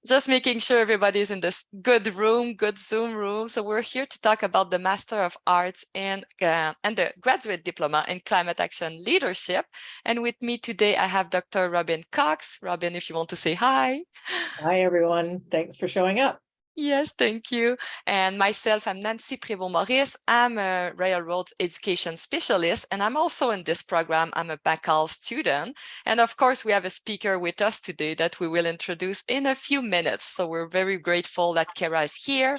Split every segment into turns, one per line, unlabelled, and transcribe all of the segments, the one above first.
Just making sure everybody's in this good room, good Zoom room. So we're here to talk about the Master of Arts and the Graduate Diploma in Climate Action Leadership. And with me today, I have Dr. Robin Cox. Robin, if you want to say hi.
Hi, everyone. Thanks for showing up.
Yes, thank you. And myself, I'm Nancy Prévost-Maurice. I'm a railroads education specialist, and I'm also in this program. I'm a bacal student. And of course, we have a speaker with us today that we will introduce in a few minutes. So we're very grateful that Kerra is here.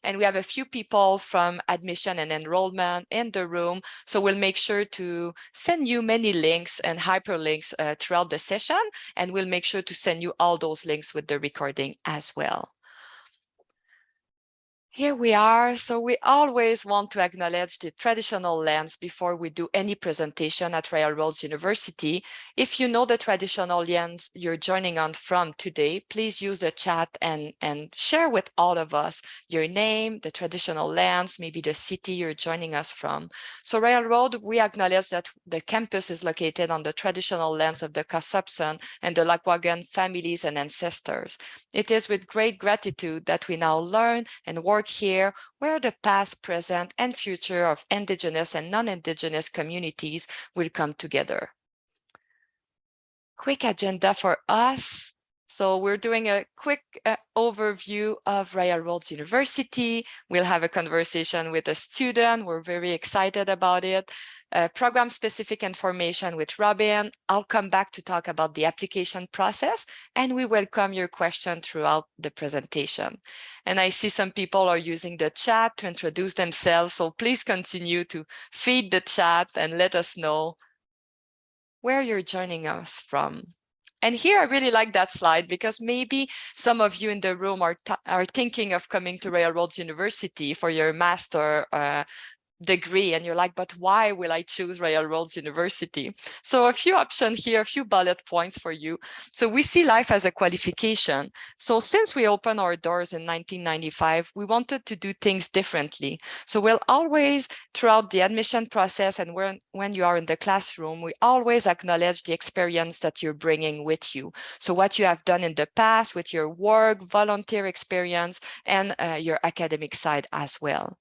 And we have a few people from admission and enrollment in the room. So we'll make sure to send you many links and hyperlinks throughout the session. And we'll make sure to send you all those links with the recording as well. Here we are. So we always want to acknowledge the traditional lands before we do any presentation at Railroads University. If you know the traditional lands you're joining on from today, please use the chat and share with all of us your name, the traditional lands, maybe the city you're joining us from. So Railroad, we acknowledge that the campus is located on the traditional lands of the Kasapsan and the Lakwagan families and ancestors. It is with great gratitude that we now learn and work here where the past, present, and future of Indigenous and non-Indigenous communities will come together. Quick agenda for us. So we're doing a quick overview of Railroads University. We'll have a conversation with a student. We're very excited about it. Program-specific information with Robin. I'll come back to talk about the application process, and we welcome your question throughout the presentation. And I see some people are using the chat to introduce themselves, so please continue to feed the chat and let us know where you're joining us from. And here I really like that slide because maybe some of you in the room are thinking of coming to Railroads University for your master degree, and you're like, but why will I choose Railroads University? So a few options here, a few bullet points for you. So we see life as a qualification. So since we opened our doors in 1995, we wanted to do things differently. So we'll always, throughout the admission process and when you are in the classroom, we always acknowledge the experience that you're bringing with you. So what you have done in the past with your work, volunteer experience, and your academic side as well.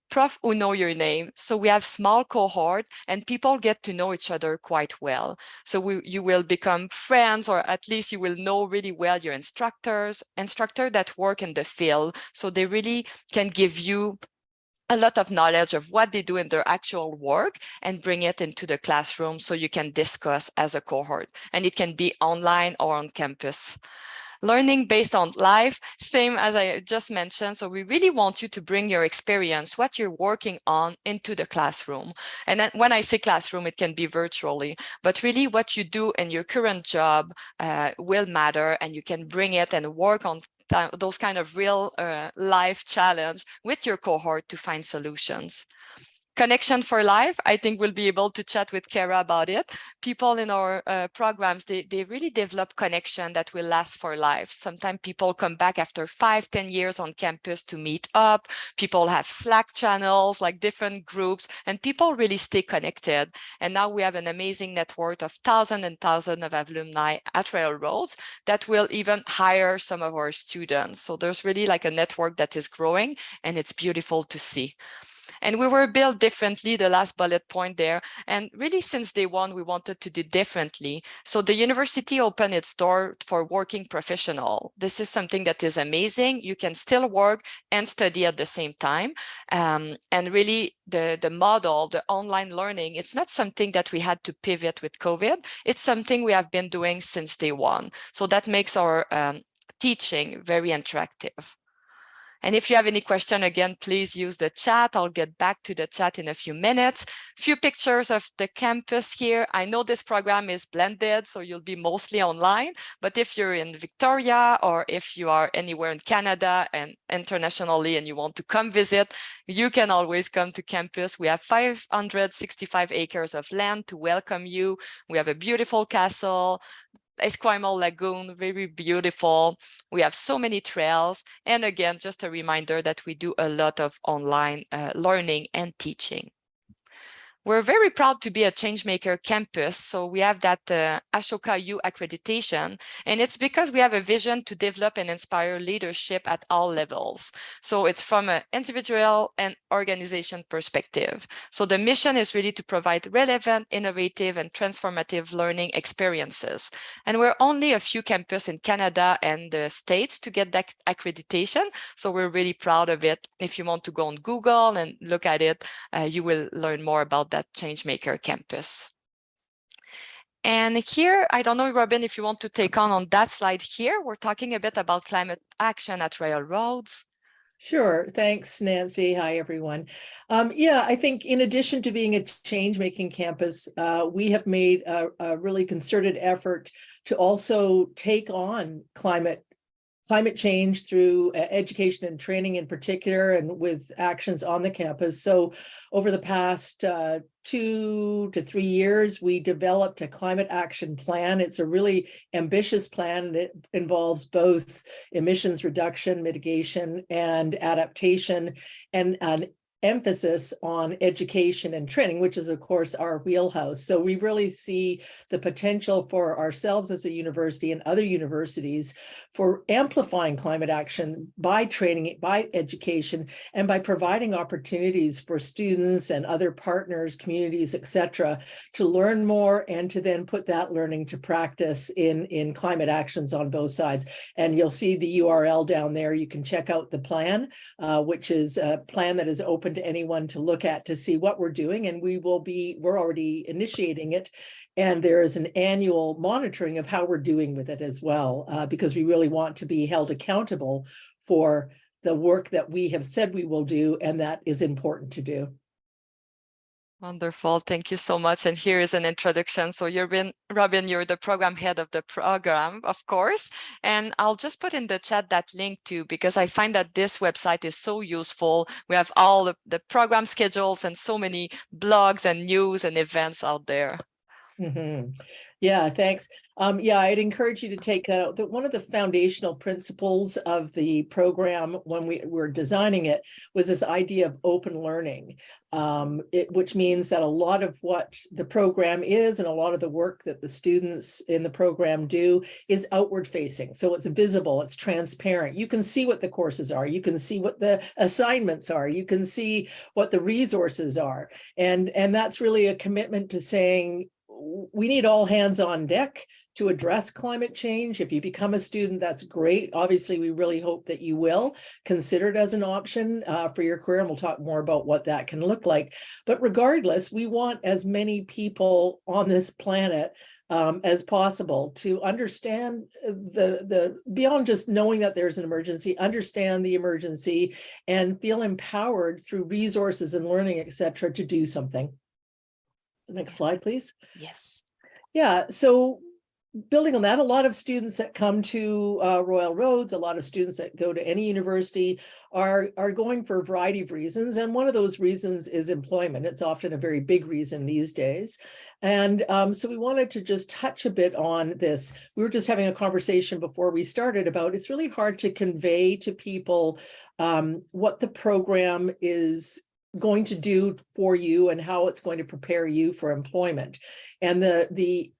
Prof who know your name. So we have small cohort and people get to know each other quite well. So you will become friends, or at least you will know really well your instructors that work in the field. So they really can give you a lot of knowledge of what they do in their actual work and bring it into the classroom so you can discuss as a cohort. And it can be online or on campus. Learning based on life, same as I just mentioned. So we really want you to bring your experience, what you're working on, into the classroom. And then when I say classroom, it can be virtually, but really what you do in your current job will matter, and you can bring it and work on those kind of real life challenge with your cohort to find solutions. Connection for life, I think we'll be able to chat with Kerra about it. People in our programs, they really develop connection that will last for life. Sometimes people come back after 5-10 years on campus to meet up. People have Slack channels, like different groups, and people really stay connected. And now we have an amazing network of thousands and thousands of alumni at Railroads that will even hire some of our students. So there's really like a network that is growing, and it's beautiful to see. And we were built differently, the last bullet point there. And really since day one, we wanted to do differently. So the university opened its door for working professional. This is something that is amazing. You can still work and study at the same time. And really the model, the online learning, it's not something that we had to pivot with COVID. It's something we have been doing since day one. So that makes our teaching very interactive. And if you have any question, again, please use the chat. I'll get back to the chat in a few minutes. Few pictures of the campus here. I know this program is blended, so you'll be mostly online. But if you're in Victoria, or if you are anywhere in Canada and internationally and you want to come visit, you can always come to campus. We have 565 acres of land to welcome you. We have a beautiful castle, Esquimalt Lagoon, very beautiful. We have so many trails. And again, just a reminder that we do a lot of online learning and teaching. We're very proud to be a Changemaker campus. So we have that Ashoka U accreditation, and it's because we have a vision to develop and inspire leadership at all levels. So it's from an individual and organization perspective. So the mission is really to provide relevant, innovative, and transformative learning experiences. And we're only a few campuses in Canada and the States to get that accreditation. So we're really proud of it. If you want to go on Google and look at it, you will learn more about that Changemaker campus. And here, I don't know, Robin, if you want to take on that slide here, we're talking a bit about climate action at railroads.
Sure. Thanks, Nancy. Hi, everyone. Yeah, I think in addition to being a change-making campus, we have made a really concerted effort to also take on climate change through education and training in particular, and with actions on the campus. So over the past 2 to 3 years, we developed a climate action plan. It's a really ambitious plan that involves both emissions reduction, mitigation, and adaptation, and an emphasis on education and training, which is, of course, our wheelhouse. So we really see the potential for ourselves as a university and other universities for amplifying climate action by training, by education, and by providing opportunities for students and other partners, communities, etc., to learn more and to then put that learning to practice in climate actions on both sides. And you'll see the URL down there. You can check out the plan, which is a plan that is open to anyone to look at to see what we're doing, and we're already initiating it, and there is an annual monitoring of how we're doing with it as well, because we really want to be held accountable for the work that we have said we will do, and that is important to do.
Wonderful. Thank you so much. And here is an introduction. So Robin, you're the program head of the program, of course. And I'll just put in the chat that link too, because I find that this website is so useful. We have all the program schedules and so many blogs and news and events out there.
Mm-hmm. Yeah, thanks. Yeah, I'd encourage you to take that out. One of the foundational principles of the program when we were designing it was this idea of open learning, which means that a lot of what the program is and a lot of the work that the students in the program do is outward facing. So it's visible, it's transparent. You can see what the courses are. You can see what the assignments are. You can see what the resources are. And that's really a commitment to saying, we need all hands on deck to address climate change. If you become a student, that's great. Obviously, we really hope that you will consider it as an option for your career, and we'll talk more about what that can look like. But regardless, we want as many people on this planet as possible to understand the beyond just knowing that there's an emergency, understand the emergency, and feel empowered through resources and learning, etc., to do something. The next slide, please.
Yes.
Yeah, so building on that, a lot of students that come to Royal Roads, a lot of students that go to any university are going for a variety of reasons. And one of those reasons is employment. It's often a very big reason these days. And so we wanted to just touch a bit on this. We were just having a conversation before we started about it's really hard to convey to people what the program is going to do for you and how it's going to prepare you for employment. And the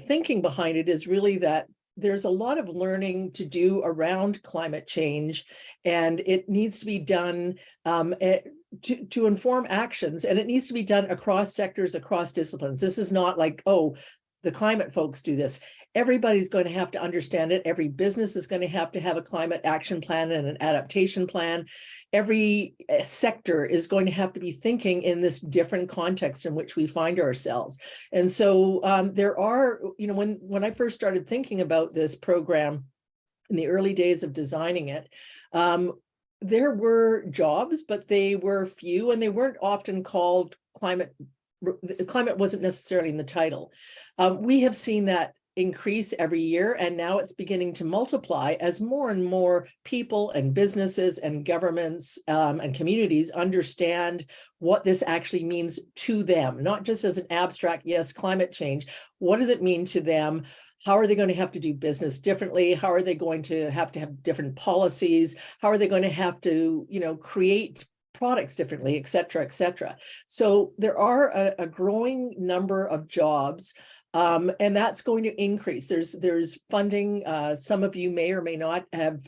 thinking behind it is really that there's a lot of learning to do around climate change, and it needs to be done to inform actions, and it needs to be done across sectors, across disciplines. This is not like, oh, the climate folks do this. Everybody's going to have to understand it. Every business is going to have a climate action plan and an adaptation plan. Every sector is going to have to be thinking in this different context in which we find ourselves. And so there are, when I first started thinking about this program in the early days of designing it, there were jobs, but they were few, and they weren't often called climate. Climate wasn't necessarily in the title. We have seen that increase every year, and now it's beginning to multiply as more and more people and businesses and governments and communities understand what this actually means to them, not just as an abstract, yes, climate change. What does it mean to them? How are they going to have to do business differently? How are they going to have different policies? How are they going to have to, create products differently, et cetera, et cetera. So there are a growing number of jobs, and that's going to increase. There's funding. Some of you may or may not have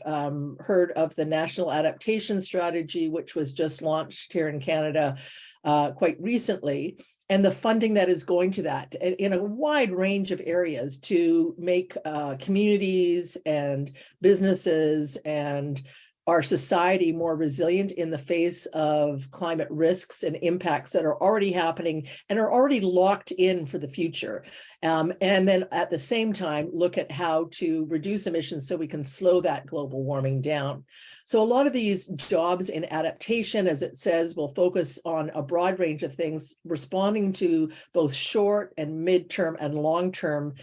heard of the National Adaptation Strategy, which was just launched here in Canada quite recently, and the funding that is going to that in a wide range of areas to make communities and businesses and our society more resilient in the face of climate risks and impacts that are already happening and are already locked in for the future. And then at the same time, look at how to reduce emissions so we can slow that global warming down. So a lot of these jobs in adaptation, as it says, will focus on a broad range of things, responding to both short and midterm and long-term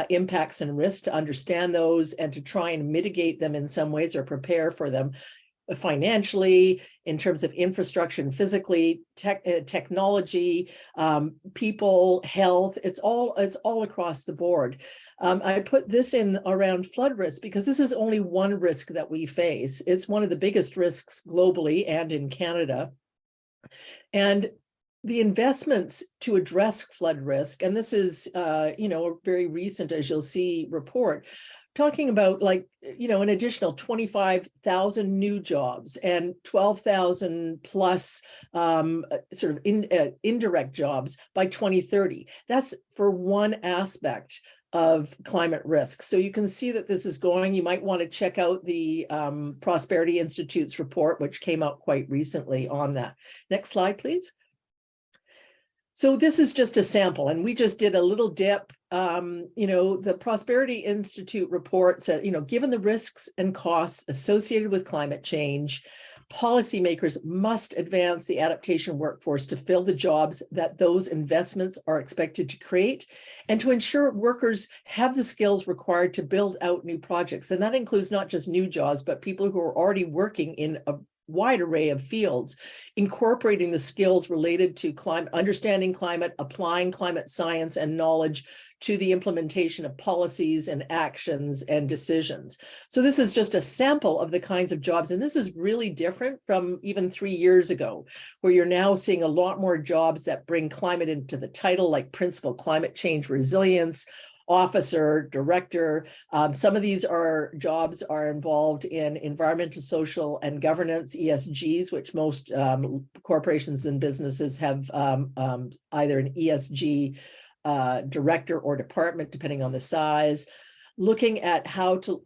impacts and risks, to understand those and to try and mitigate them in some ways or prepare for them financially, in terms of infrastructure and physically, technology, people, health. It's all across the board. I put this in around flood risk because this is only one risk that we face. It's one of the biggest risks globally and in Canada. And the investments to address flood risk, and this is, a very recent, as you'll see, report, talking about an additional 25,000 new jobs and 12,000 plus sort of indirect jobs by 2030. That's for one aspect of climate risk. So you can see that this is going. You might want to check out the Prosperity Institute's report, which came out quite recently on that. Next slide, please. So this is just a sample, and we just did a little dip. The Prosperity Institute report said, given the risks and costs associated with climate change, policymakers must advance the adaptation workforce to fill the jobs that those investments are expected to create, and to ensure workers have the skills required to build out new projects. And that includes not just new jobs, but people who are already working in a wide array of fields, incorporating the skills related to climate, understanding climate, applying climate science and knowledge to the implementation of policies and actions and decisions. So this is just a sample of the kinds of jobs. And this is really different from even 3 years ago, where you're now seeing a lot more jobs that bring climate into the title, like principal climate change resilience, officer, director. Some of these jobs are involved in environmental, social, and governance, ESGs, which most corporations and businesses have either an ESG director or department, depending on the size. Looking at how to,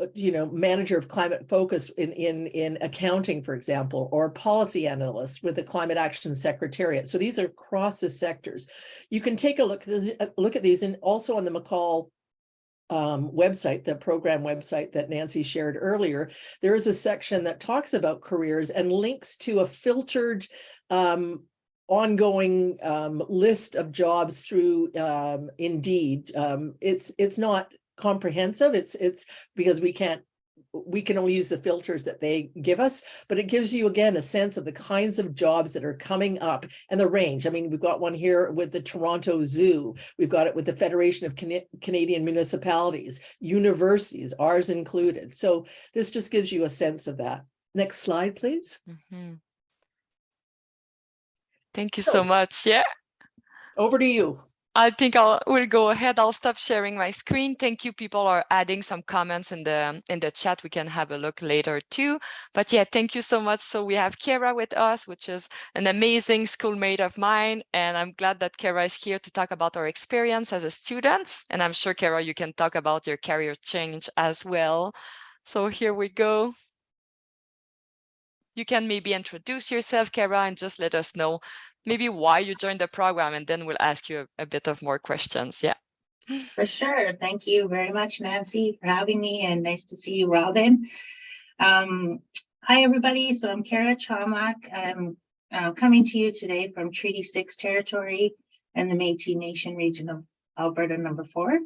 manager of climate focus in accounting, for example, or policy analysts with the Climate Action Secretariat. So these are across the sectors. You can take a look at these, and also on the McCall website, the program website that Nancy shared earlier, there is a section that talks about careers and links to a filtered ongoing list of jobs through Indeed. It's not comprehensive. It's because we can only use the filters that they give us, but it gives you, again, a sense of the kinds of jobs that are coming up and the range. I mean, we've got one here with the Toronto Zoo. We've got it with the Federation of Canadian Municipalities, universities, ours included. So this just gives you a sense of that. Next slide, please.
Mm-hmm. Thank you so much. Yeah.
Over to you.
I think we'll go ahead. I'll stop sharing my screen. Thank you. People are adding some comments in the chat. We can have a look later too. But yeah, thank you so much. So we have Kerra with us, which is an amazing schoolmate of mine. And I'm glad that Kerra is here to talk about our experience as a student. And I'm sure, Kerra, you can talk about your career change as well. So here we go. You can maybe introduce yourself, Kerra, and just let us know maybe why you joined the program, and then we'll ask you a bit of more questions. Yeah.
For sure. Thank you very much, Nancy, for having me, and nice to see you, Robin. Hi, everybody. So I'm Kerra Chomlak. I'm coming to you today from Treaty 6 territory and the Métis Nation region of Alberta number 4,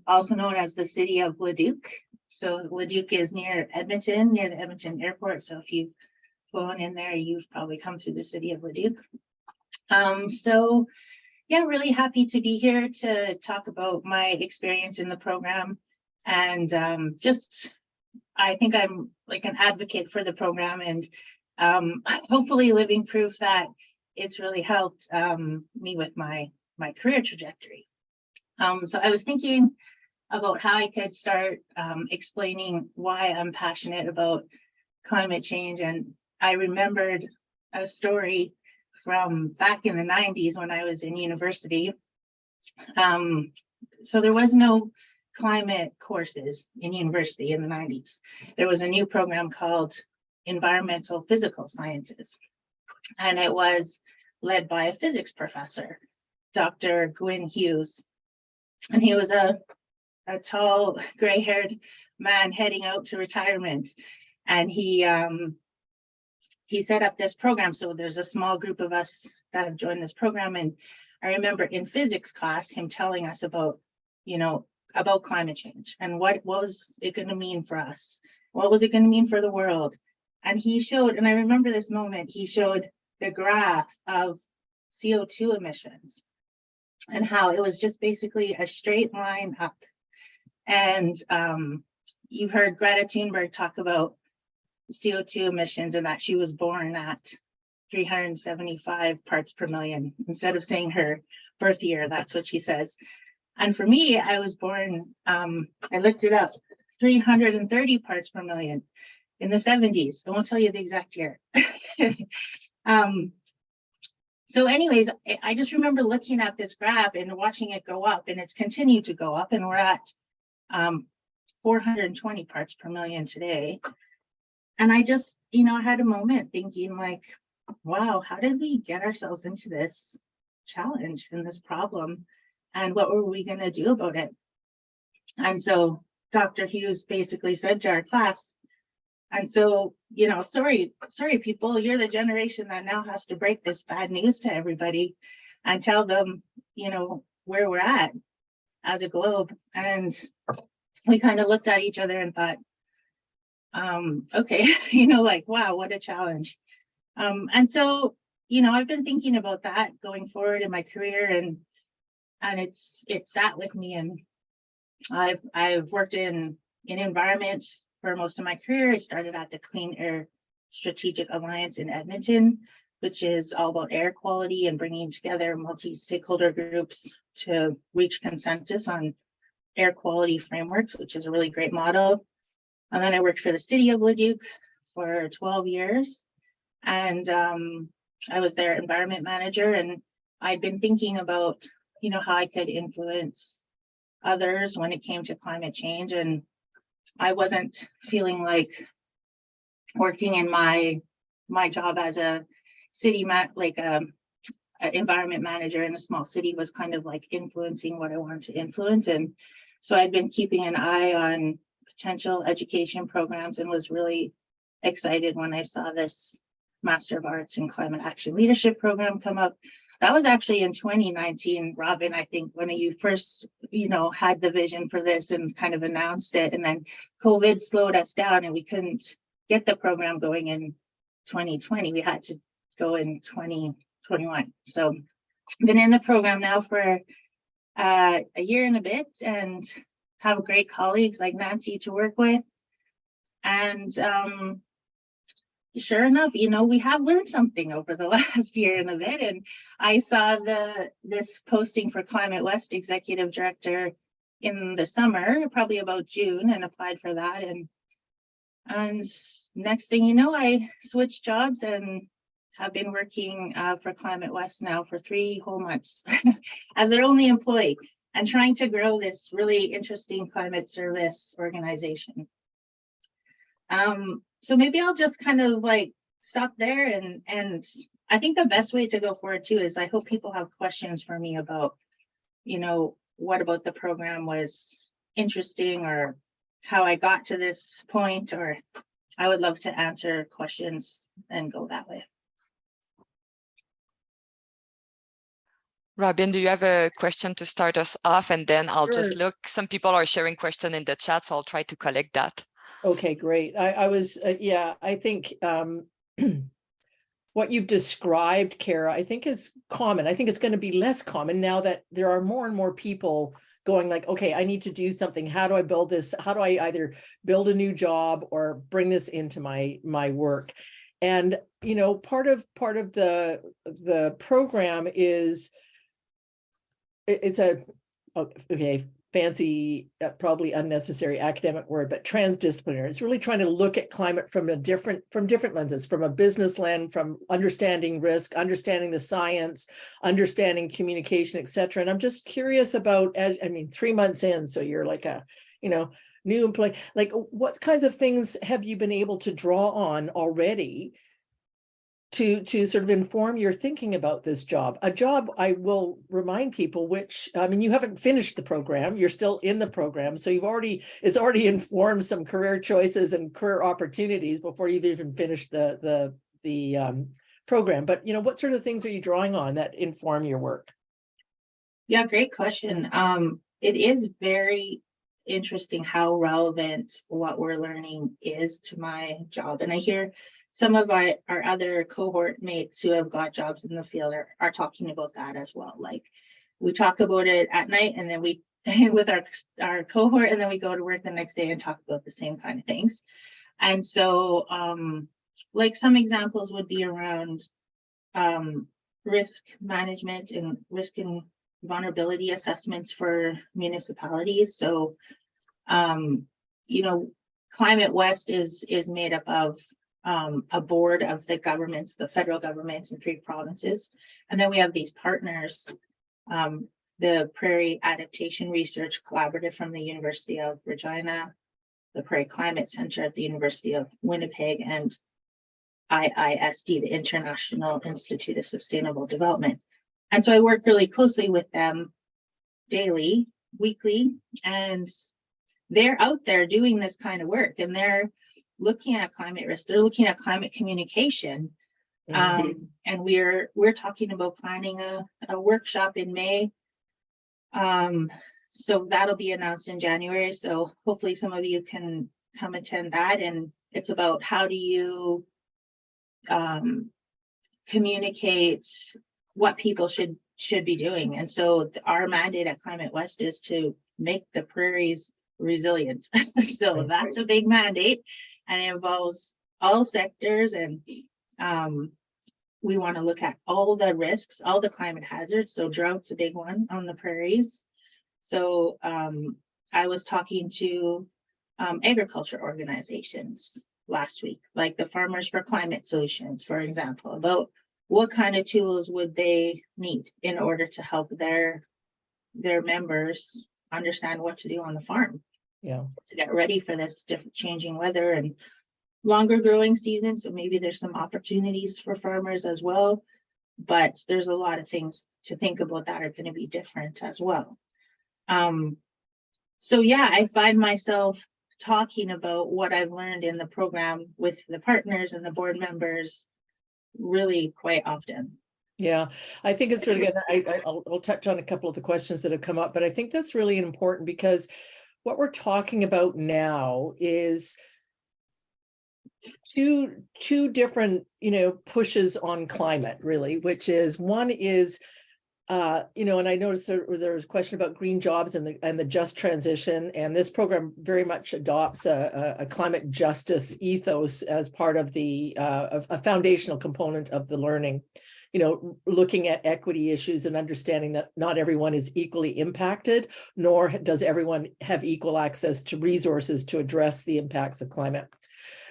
also known as the city of Leduc. So Leduc is near Edmonton, near the Edmonton airport. So if you've flown in there, you've probably come through the city of Leduc. So yeah, really happy to be here to talk about my experience in the program. And I think I'm like an advocate for the program, and hopefully living proof that it's really helped me with my career trajectory. So I was thinking about how I could start explaining why I'm passionate about climate change. And I remembered a story from back in the 90s when I was in university. So there was no climate courses in university in the 90s. There was a new program called Environmental Physical Sciences, and it was led by a physics professor, Dr. Gwyn Hughes. And he was a tall, gray-haired man heading out to retirement. And he set up this program. So there's a small group of us that have joined this program. And I remember in physics class, him telling us about, about climate change and what was it going to mean for us? What was it going to mean for the world? And he showed, and I remember this moment, he showed the graph of CO2 emissions and how it was just basically a straight line up. And you've heard Greta Thunberg talk about CO2 emissions and that she was born at 375 parts per million. Instead of saying her birth year, that's what she says. And for me, I was born, I looked it up, 330 parts per million in the 70s. I won't tell you the exact year. So anyways, I just remember looking at this graph and watching it go up, and it's continued to go up, and we're at 420 parts per million today. And I just, I had a moment thinking like, wow, how did we get ourselves into this challenge and this problem? And what were we going to do about it? And so Dr. Hughes basically said to our class, and so, sorry, people, you're the generation that now has to break this bad news to everybody and tell them, where we're at as a globe. And we kind of looked at each other and thought, okay, like, wow, what a challenge. And so, I've been thinking about that going forward in my career, and it sat with me. And I've worked in environment for most of my career. I started at the Clean Air Strategic Alliance in Edmonton, which is all about air quality and bringing together multi-stakeholder groups to reach consensus on air quality frameworks, which is a really great model. And then I worked for the city of Leduc for 12 years. And I was their environment manager, and I'd been thinking about, how I could influence others when it came to climate change. And I wasn't feeling like working in my job as a city environment manager in a small city was kind of like influencing what I wanted to influence. And so I'd been keeping an eye on potential education programs and was really excited when I saw this Master of Arts in Climate Action Leadership program come up. That was actually in 2019, Robin, I think, when you first, had the vision for this and kind of announced it. And then COVID slowed us down and we couldn't get the program going in 2020. We had to go in 2021. So I've been in the program now for a year and a bit and have great colleagues like Nancy to work with. And sure enough, we have learned something over the last year and a bit. And I saw this posting for Climate West Executive Director in the summer, probably about June, and applied for that. And next thing you know, I switched jobs and have been working for Climate West now for 3 whole months as their only employee and trying to grow this really interesting climate service organization. So maybe I'll just kind of like stop there, and I think the best way to go forward too is I hope people have questions for me about, what about the program was interesting or how I got to this point, or I would love to answer questions and go that way.
Robin, do you have a question to start us off? And then I'll just look. Some people are sharing questions in the chat, so I'll try to collect that.
Okay, great. I think what you've described, Kerra, I think is common. I think it's going to be less common now that there are more and more people going like, okay, I need to do something. How do I build this? How do I either build a new job or bring this into my work? And, you know, part of the program is, it's a, okay, fancy, probably unnecessary academic word, but transdisciplinary. It's really trying to look at climate from different lenses, from a business lens, from understanding risk, understanding the science, understanding communication, et cetera. And I'm just curious about, as I mean, 3 months in, so you're like a, you know, new employee, like what kinds of things have you been able to draw on already to sort of inform your thinking about this job? A job, I will remind people, which, I mean, you haven't finished the program, you're still in the program, so it's already informed some career choices and career opportunities before you've even finished the program. But, you know, what sort of things are you drawing on that inform your work?
Yeah, great question. It is very interesting how relevant what we're learning is to my job. And I hear some of our other cohort mates who have got jobs in the field are talking about that as well. Like, we talk about it at night, and then we with our cohort, and then we go to work the next day and talk about the same kind of things. And so like some examples would be around risk management and risk and vulnerability assessments for municipalities. So you know, Climate West is made up of a board of the governments, the federal governments in 3 provinces. And then we have these partners, the Prairie Adaptation Research Collaborative from the University of Regina, the Prairie Climate Center at the University of Winnipeg, and IISD, the International Institute of Sustainable Development. And so I work really closely with them daily, weekly, and they're out there doing this kind of work, and they're looking at climate risk, they're looking at climate communication. And we're talking about planning a workshop in May. So that'll be announced in January. So hopefully some of you can come attend that. And it's about how do you communicate what people should be doing. And so our mandate at Climate West is to make the prairies resilient. So that's a big mandate, and it involves all sectors. And we want to look at all the risks, all the climate hazards. So drought's a big one on the prairies. So I was talking to agriculture organizations last week, like the Farmers for Climate Solutions, for example, about what kind of tools would they need in order to help their members understand what to do on the farm.
Yeah,
to get ready for this different changing weather and longer growing season. So maybe there's some opportunities for farmers as well, but there's a lot of things to think about that are going to be different as well. So yeah, I find myself talking about what I've learned in the program with the partners and the board members really quite often.
Yeah, I think it's really good. I'll touch on a couple of the questions that have come up, but I think that's really important because what we're talking about now is two different, you know, pushes on climate, really, which is one is, you know, and I noticed there was a question about green jobs and the just transition, and this program very much adopts a climate justice ethos as part of the a foundational component of the learning. You know, looking at equity issues and understanding that not everyone is equally impacted, nor does everyone have equal access to resources to address the impacts of climate.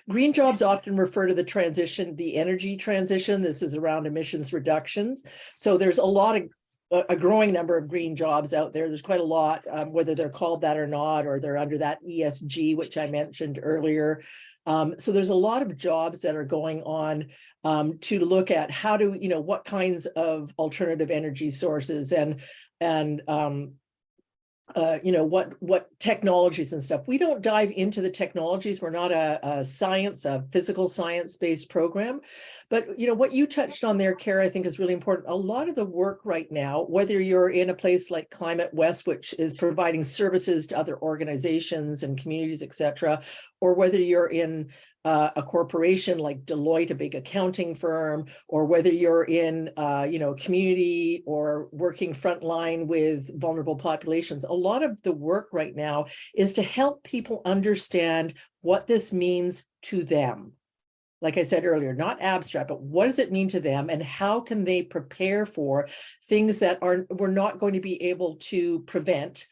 Green jobs often refer to the transition, the energy transition. This is around emissions reductions. So there's a growing number of green jobs out there. There's quite a lot, whether they're called that or not, or they're under that ESG, which I mentioned earlier. So there's a lot of jobs that are going on to look at how to, you know, what kinds of alternative energy sources and you know, what technologies and stuff. We don't dive into the technologies. We're not a physical science-based program. But, you know, what you touched on there, Kerra, I think is really important. A lot of the work right now, whether you're in a place like Climate West, which is providing services to other organizations and communities, et cetera, or whether you're in a corporation like Deloitte, a big accounting firm, or whether you're in, you know, community or working frontline with vulnerable populations, a lot of the work right now is to help people understand what this means to them. like I said earlier, not abstract, but what does it mean to them, and how can they prepare for things that we're not going to be able to prevent,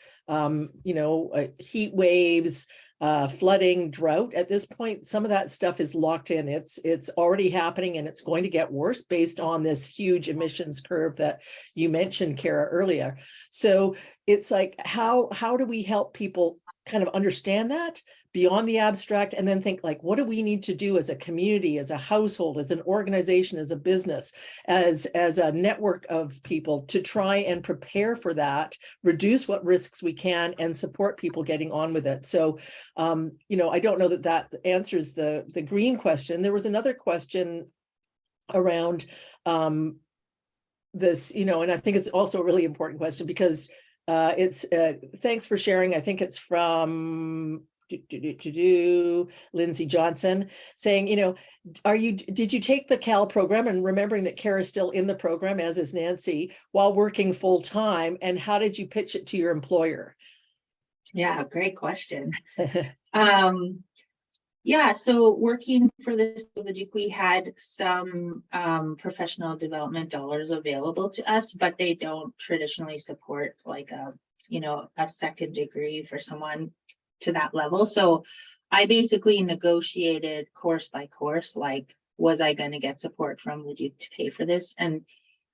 heat waves, flooding, drought. At this point, some of that stuff is locked in. It's already happening, and it's going to get worse based on this huge emissions curve that you mentioned, Kerra, earlier. So it's like, how do we help people kind of understand that beyond the abstract, and then think like, what do we need to do as a community, as a household, as an organization, as a business, as a network of people to try and prepare for that, reduce what risks we can, and support people getting on with it. So, I don't know that answers the green question. There was another question around this, and I think it's also a really important question, because it's thanks for sharing. I think it's from Lindsay Johnson saying, did you take the Cal program, and remembering that Kerra is still in the program, as is Nancy, while working full time, and how did you pitch it to your employer?
Yeah, great question. Yeah, so working for this, we had some professional development dollars available to us, but they don't traditionally support like a second degree for someone to that level. So I basically negotiated course by course, like, was I going to get support from Leduc to pay for this? And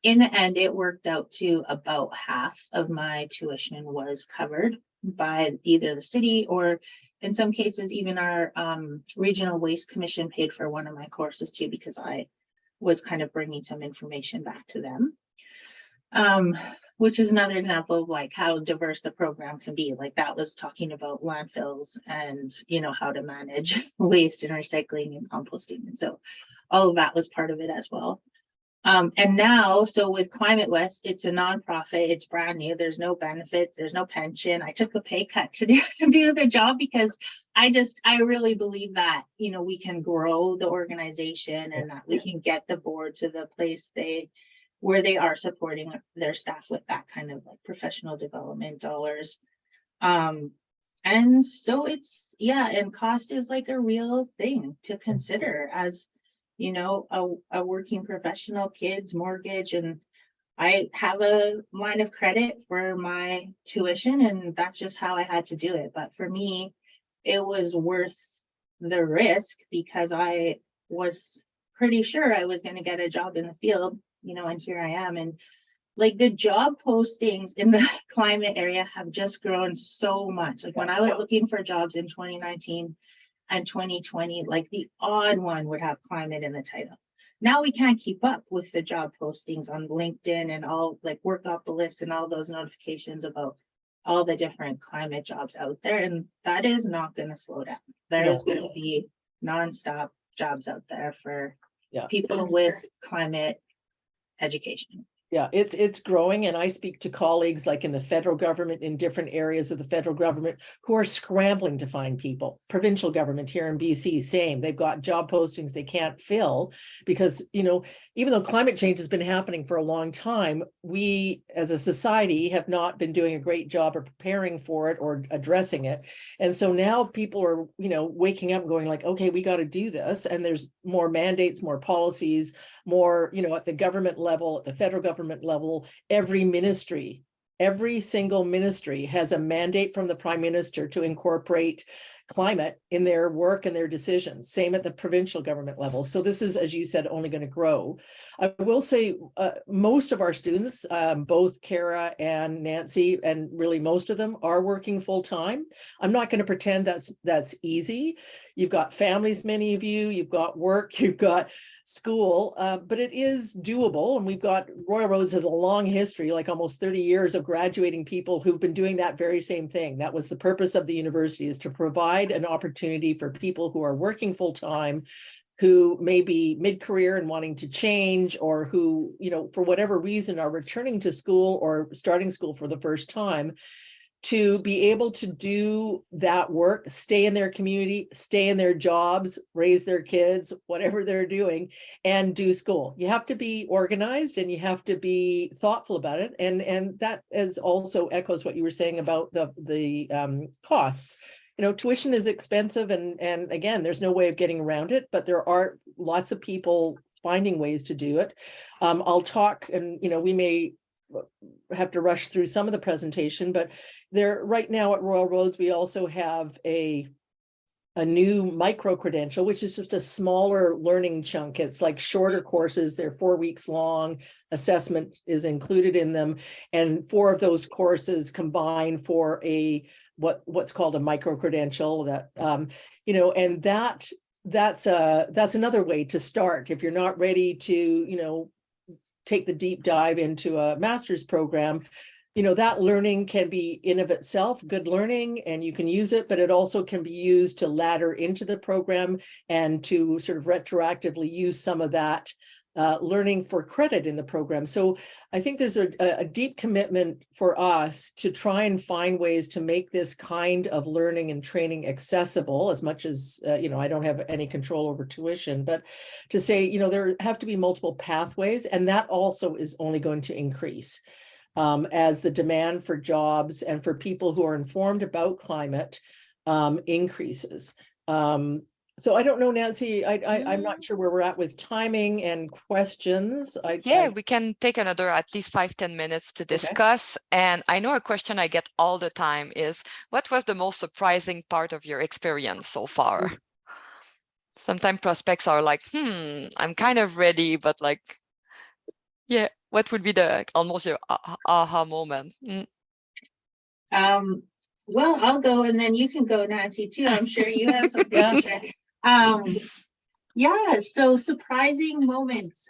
in the end, it worked out to about half of my tuition was covered by either the city, or in some cases, even our Regional Waste Commission paid for one of my courses too, because I was kind of bringing some information back to them. Which is another example of like how diverse the program can be. Like, that was talking about landfills and, how to manage waste and recycling and composting. And so all of that was part of it as well. And now, so with Climate West, it's a nonprofit, it's brand new, there's no benefits, there's no pension. I took a pay cut to do the job, because I really believe that, we can grow the organization, and that we can get the board to the place where they are supporting their staff with that kind of like professional development dollars. And so it's, and cost is like a real thing to consider as, a working professional, kids, mortgage, and I have a line of credit for my tuition, and that's just how I had to do it. But for me, it was worth the risk, because I was pretty sure I was going to get a job in the field, and here I am. And like, the job postings in the climate area have just grown so much. Like, when I was looking for jobs in 2019 and 2020, like, the odd one would have climate in the title. Now we can't keep up with the job postings on LinkedIn and all, like, work off the list and all those notifications about all the different climate jobs out there. And that is not going to slow down. There is going to be nonstop jobs out there for people with climate education.
Yeah, it's growing, and I speak to colleagues like in the federal government, in different areas of the federal government, who are scrambling to find people. Provincial government here in BC, same. They've got job postings they can't fill because, even though climate change has been happening for a long time, we as a society have not been doing a great job of preparing for it or addressing it. And so now people are, waking up and going like, okay, we got to do this. And there's more mandates, more policies, more, at the government level, at the federal government level. Every single ministry has a mandate from the Prime Minister to incorporate climate in their work and their decisions. Same at the provincial government level. So this is, as you said, only going to grow. I will say most of our students, both Kerra and Nancy, and really most of them, are working full time. I'm not going to pretend that's easy. You've got families, many of you, you've got work, you've got school, but it is doable. And we've got, Royal Roads has a long history, like almost 30 years of graduating people who've been doing that very same thing. That was the purpose of the university, is to provide an opportunity for people who are working full time, who may be mid-career and wanting to change, or who, for whatever reason are returning to school or starting school for the first time, to be able to do that work, stay in their community, stay in their jobs, raise their kids, whatever they're doing, and do school. You have to be organized and you have to be thoughtful about it. And that is also echoes what you were saying about the costs. Tuition is expensive, and again, there's no way of getting around it, but there are lots of people finding ways to do it. I'll talk, and we may have to rush through some of the presentation, but there right now at Royal Roads, we also have a new micro credential, which is just a smaller learning chunk. It's like shorter courses. They're 4 weeks long. Assessment is included in them. And 4 of those courses combine for what's called a micro credential that, and that's another way to start. If you're not ready to, take the deep dive into a master's program, that learning can be in of itself good learning, and you can use it, but it also can be used to ladder into the program and to sort of retroactively use some of that learning for credit in the program. So I think there's a deep commitment for us to try and find ways to make this kind of learning and training accessible, as much as, I don't have any control over tuition, but to say, there have to be multiple pathways, and that also is only going to increase as the demand for jobs and for people who are informed about climate increases. So I don't know, Nancy, I'm not sure where we're at with timing and questions.
We can take another at least 5-10 minutes to discuss. Okay. And I know a question I get all the time is, what was the most surprising part of your experience so far? Sometimes prospects are like, I'm kind of ready, but like, what would be the almost your aha moment?
Well, I'll go, and then you can go, Nancy, too. I'm sure you have something to share. So surprising moments.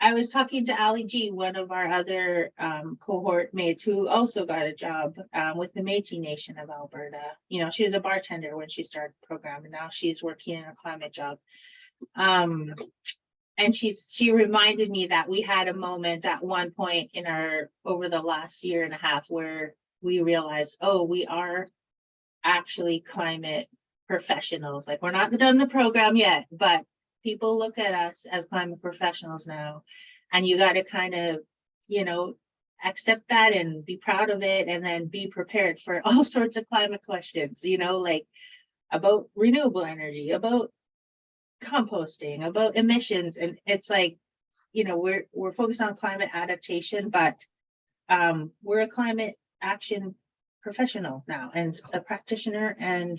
I was talking to Ali G, one of our other cohort mates, who also got a job with the Métis Nation of Alberta. She was a bartender when she started the program, and now she's working in a climate job. And she reminded me that we had a moment at one point over the last year and a half where we realized, we are actually climate professionals. Like, we're not done the program yet, but people look at us as climate professionals now, and you got to kind of, accept that and be proud of it, and then be prepared for all sorts of climate questions, like about renewable energy, about composting, about emissions. And it's like, we're focused on climate adaptation, but we're a climate action professional now and a practitioner, and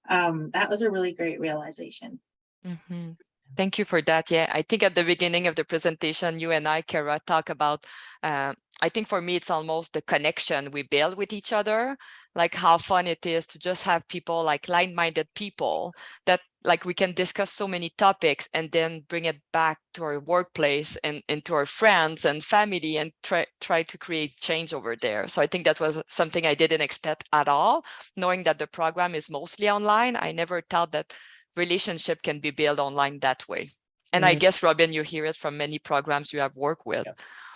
that was a really great realization.
Thank you for that. I think at the beginning of the presentation, you and I, Kerra, talk about, I think for me, it's almost the connection we build with each other, like how fun it is to just have people, like like-minded people, that like we can discuss so many topics and then bring it back to our workplace and to our friends and family and try to create change over there. So I think that was something I didn't expect at all. Knowing that the program is mostly online, I never thought that relationship can be built online that way. And I guess, Robin, you hear it from many programs you have worked with.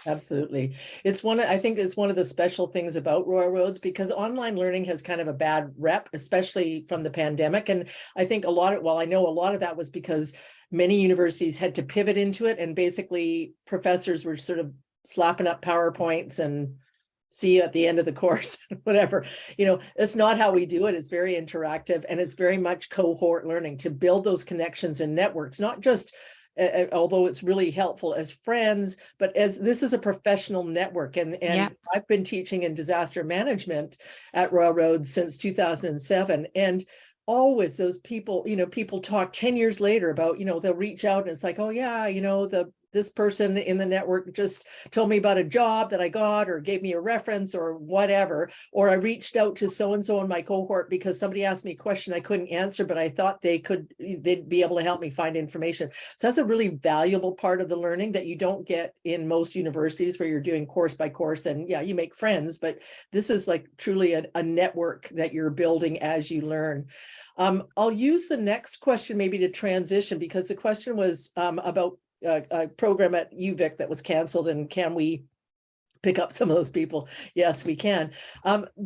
Absolutely. I think it's one of the special things about Royal Roads, because online learning has kind of a bad rep, especially from the pandemic. And I think I know a lot of that was because many universities had to pivot into it, and basically professors were sort of slapping up PowerPoints and see you at the end of the course, whatever. It's not how we do it. It's very interactive, and it's very much cohort learning to build those connections and networks, not just although it's really helpful as friends, but as this is a professional network. And I've been teaching in disaster management at Royal Roads since 2007. And always those people, people talk 10 years later about, they'll reach out and it's like, this person in the network just told me about a job that I got, or gave me a reference, or whatever, or I reached out to so-and-so in my cohort because somebody asked me a question I couldn't answer, but I thought they'd be able to help me find information. So that's a really valuable part of the learning that you don't get in most universities, where you're doing course by course, and you make friends, but this is like truly a network that you're building as you learn. I'll use the next question maybe to transition, because the question was about a program at UVic that was canceled, and can we pick up some of those people? Yes, we can,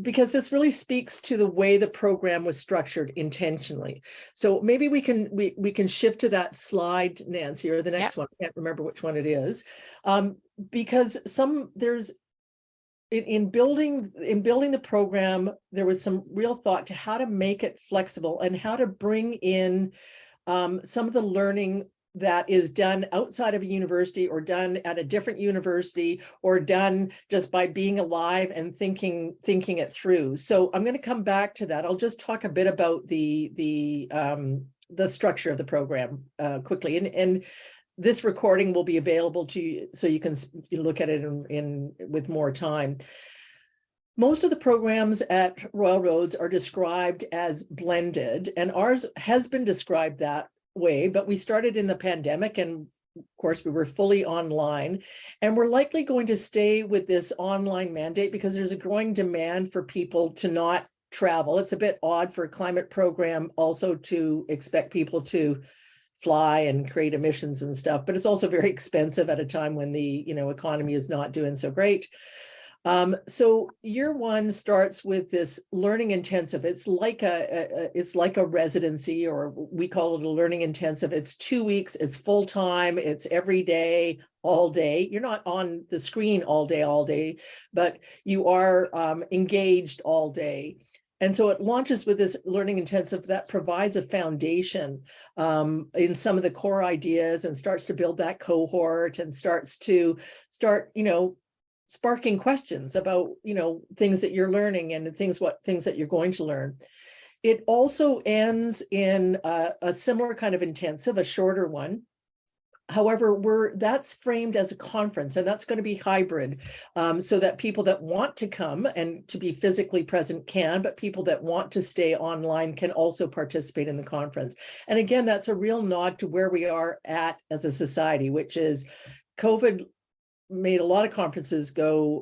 because this really speaks to the way the program was structured intentionally. So maybe we can shift to that slide, Nancy, or the next one. I can't remember which one it is, because there's in building the program, there was some real thought to how to make it flexible and how to bring in some of the learning that is done outside of a university or done at a different university or done just by being alive and thinking it through. So I'm going to come back to that. I'll just talk a bit about the structure of the program quickly, and this recording will be available to you so you can look at it in with more time. Most of the programs at Royal Roads are described as blended, and ours has been described that way, but we started in the pandemic, and of course we were fully online, and we're likely going to stay with this online mandate because there's a growing demand for people to not travel. It's a bit odd for a climate program also to expect people to fly and create emissions and stuff, but it's also very expensive at a time when the economy is not doing so great. So year one starts with this learning intensive. It's like a residency, or we call it a learning intensive. It's 2 weeks, it's full time, it's every day, all day. You're not on the screen all day, but you are engaged all day. And so it launches with this learning intensive that provides a foundation in some of the core ideas and starts to build that cohort and starts, sparking questions about, things that you're learning and things that you're going to learn. It also ends in a similar kind of intensive, a shorter one. However, that's framed as a conference, and that's going to be hybrid, so that people that want to come and to be physically present can, but people that want to stay online can also participate in the conference. And again, that's a real nod to where we are at as a society, which is COVID made a lot of conferences go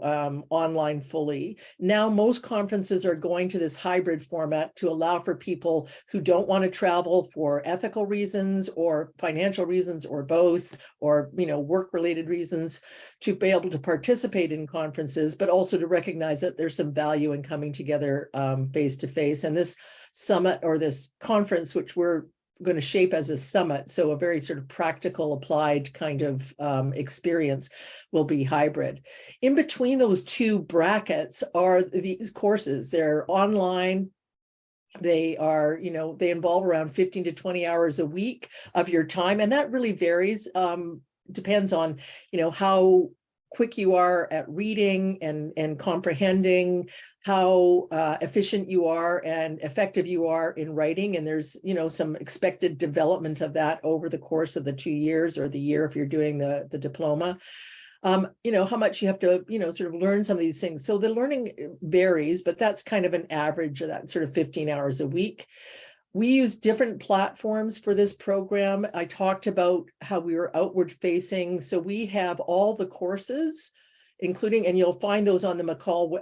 online fully. Now, most conferences are going to this hybrid format to allow for people who don't want to travel for ethical reasons or financial reasons or both, or, work-related reasons, to be able to participate in conferences, but also to recognize that there's some value in coming together face-to-face. And this summit, or this conference, which we're going to shape as a summit, so a very sort of practical, applied kind of experience, will be hybrid. In between those two brackets are these courses. They're online. They are, they involve around 15 to 20 hours a week of your time, and that really varies. Depends on, how quick you are at reading and comprehending, how efficient you are and effective you are in writing. And there's, some expected development of that over the course of the 2 years, or the year if you're doing the diploma. How much you have to, sort of learn some of these things. So the learning varies, but that's kind of an average of that sort of 15 hours a week. We use different platforms for this program. I talked about how we were outward facing. So we have all the courses, including, and you'll find those on the McCall,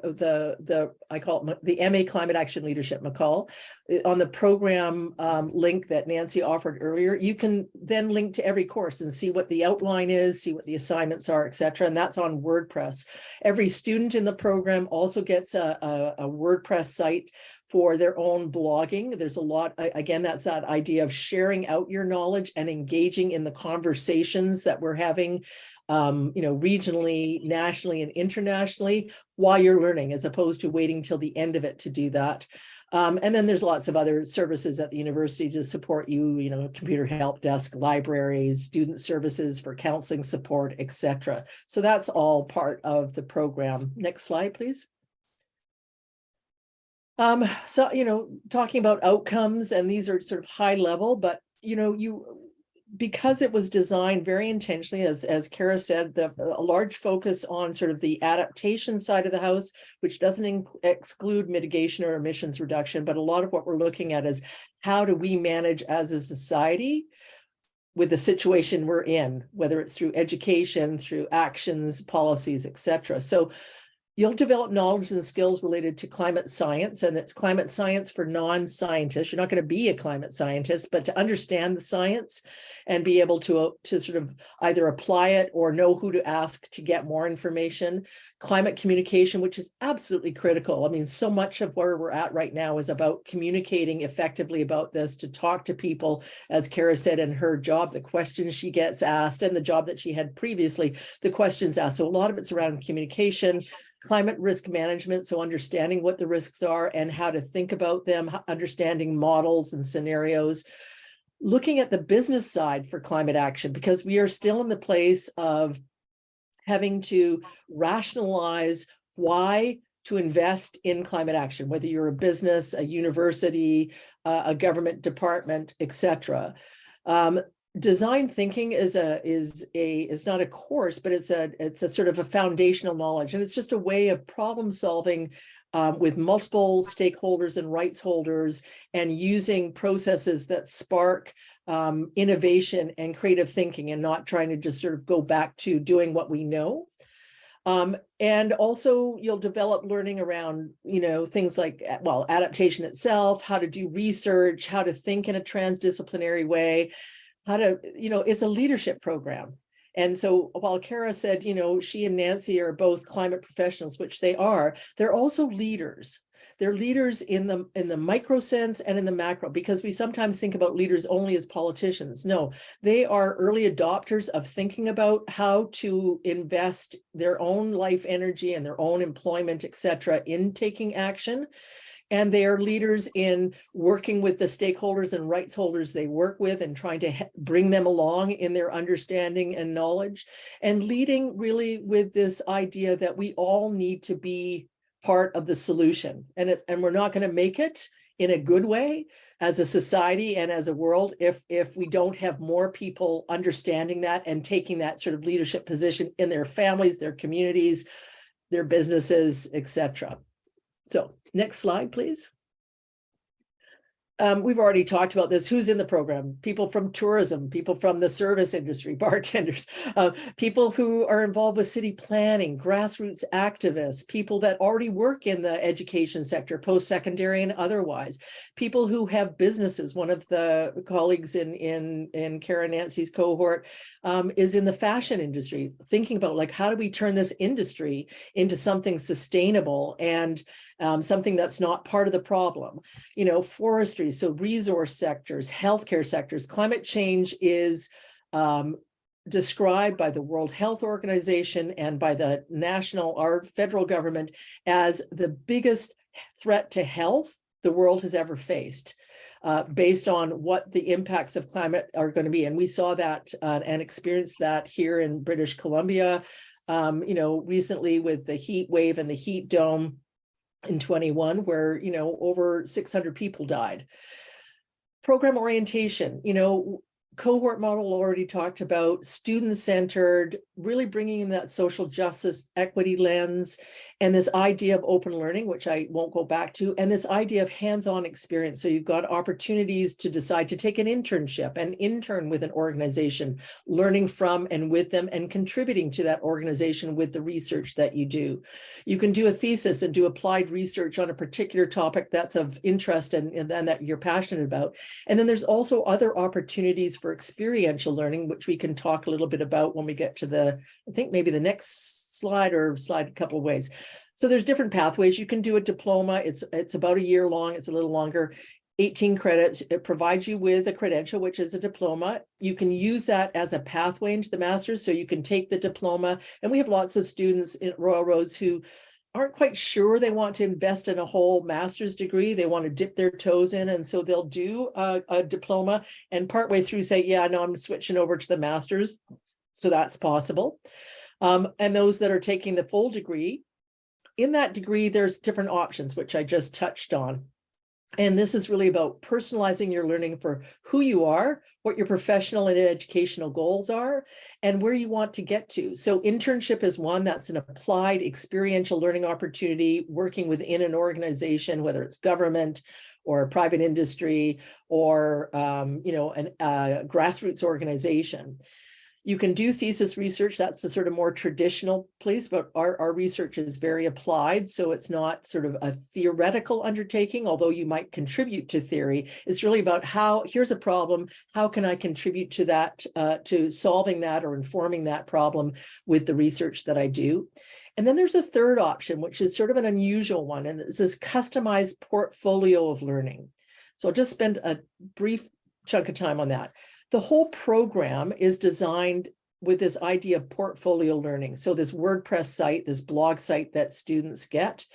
I call it the MA Climate Action Leadership McCall, on the program link that Nancy offered earlier. You can then link to every course and see what the outline is, see what the assignments are, et cetera. And that's on WordPress. Every student in the program also gets a WordPress site for their own blogging. There's a lot, again, that's that idea of sharing out your knowledge and engaging in the conversations that we're having, regionally, nationally, and internationally while you're learning, as opposed to waiting till the end of it to do that. And then there's lots of other services at the university to support you, computer help desk, libraries, student services for counseling support, etc. So that's all part of the program. Next slide, please. So, talking about outcomes, and these are sort of high level, but, because it was designed very intentionally, as Kerra said, a large focus on sort of the adaptation side of the house, which doesn't exclude mitigation or emissions reduction, but a lot of what we're looking at is how do we manage as a society with the situation we're in, whether it's through education, through actions, policies, etc. So you'll develop knowledge and skills related to climate science, and it's climate science for non-scientists. You're not going to be a climate scientist, but to understand the science and be able to sort of either apply it or know who to ask to get more information. Climate communication, which is absolutely critical. I mean, so much of where we're at right now is about communicating effectively about this, to talk to people, as Kerra said in her job, the questions she gets asked, and the job that she had previously, the questions asked. So a lot of it's around communication. Climate risk management, so understanding what the risks are and how to think about them, understanding models and scenarios. looking at the business side for climate action, because we are still in the place of having to rationalize why to invest in climate action, whether you're a business, a university, a government department, etc. Design thinking is not a course, but it's a sort of a foundational knowledge, and it's just a way of problem solving with multiple stakeholders and rights holders, and using processes that spark innovation and creative thinking, and not trying to just sort of go back to doing what we know. And also you'll develop learning around, things like, well, adaptation itself, how to do research, how to think in a transdisciplinary way, how to, it's a leadership program. And so while Kerra said, she and Nancy are both climate professionals, which they are, they're also leaders. They're leaders in the micro sense and in the macro, because we sometimes think about leaders only as politicians. No, they are early adopters of thinking about how to invest their own life energy and their own employment, etc., in taking action. And they are leaders in working with the stakeholders and rights holders they work with, and trying to bring them along in their understanding and knowledge, and leading really with this idea that we all need to be part of the solution. And we're not going to make it in a good way as a society and as a world if we don't have more people understanding that and taking that sort of leadership position in their families, their communities, their businesses, etc. So next slide, please. We've already talked about this. Who's in the program? People from tourism, people from the service industry, bartenders, people who are involved with city planning, grassroots activists, people that already work in the education sector, post-secondary and otherwise, people who have businesses. One of the colleagues in Kerra and Nancy's cohort is in the fashion industry, thinking about, like, how do we turn this industry into something sustainable and something that's not part of the problem. Forestry, so resource sectors, healthcare sectors. Climate change is described by the World Health Organization and by the our federal government as the biggest threat to health the world has ever faced, based on what the impacts of climate are going to be. And we saw that and experienced that here in British Columbia, recently with the heat wave and the heat dome in 21, where, over 600 people died. Program orientation, cohort model already talked about, student-centered, really bringing in that social justice equity lens, and this idea of open learning, which I won't go back to, and this idea of hands-on experience. So you've got opportunities to decide to take an internship and intern with an organization, learning from and with them, and contributing to that organization with the research that you do. You can do a thesis and do applied research on a particular topic that's of interest and that you're passionate about. And then there's also other opportunities for experiential learning, which we can talk a little bit about when we get to I think maybe the next slide, or slide a couple of ways. So there's different pathways. You can do a diploma. It's about a year long. It's a little longer, 18 credits. It provides you with a credential, which is a diploma. You can use that as a pathway into the master's. So you can take the diploma. And we have lots of students in Royal Roads who aren't quite sure they want to invest in a whole master's degree. They want to dip their toes in. And so they'll do a diploma and partway through say, yeah, no, I'm switching over to the master's. So that's possible. And those that are taking the full degree, in that degree, there's different options, which I just touched on. And this is really about personalizing your learning for who you are, what your professional and educational goals are, and where you want to get to. So internship is one that's an applied experiential learning opportunity, working within an organization, whether it's government or private industry or a grassroots organization. You can do thesis research. That's the sort of more traditional place, but our research is very applied. So it's not sort of a theoretical undertaking, although you might contribute to theory. It's really about here's a problem, how can I contribute to that, to solving that or informing that problem with the research that I do. And then there's a third option, which is sort of an unusual one, and it's this customized portfolio of learning. So I'll just spend a brief chunk of time on that. The whole program is designed with this idea of portfolio learning. So this WordPress site, this blog site that students get,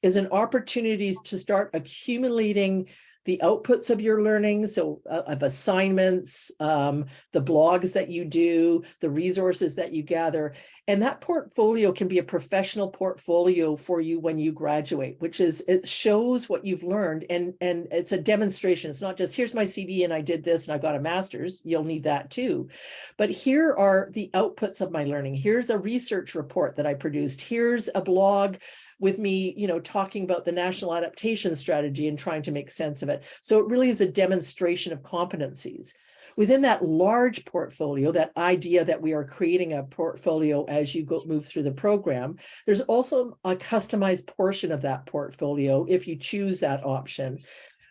is an opportunity to start accumulating the outputs of your learning, so of assignments, the blogs that you do, the resources that you gather. And that portfolio can be a professional portfolio for you when you graduate, which is, it shows what you've learned, and it's a demonstration. It's not just, here's my CV and I did this and I got a master's. You'll need that too. But here are the outputs of my learning. Here's a research report that I produced. Here's a blog with me, talking about the national adaptation strategy and trying to make sense of it. So it really is a demonstration of competencies. Within that large portfolio, that idea that we are creating a portfolio as you move through the program, there's also a customized portion of that portfolio if you choose that option,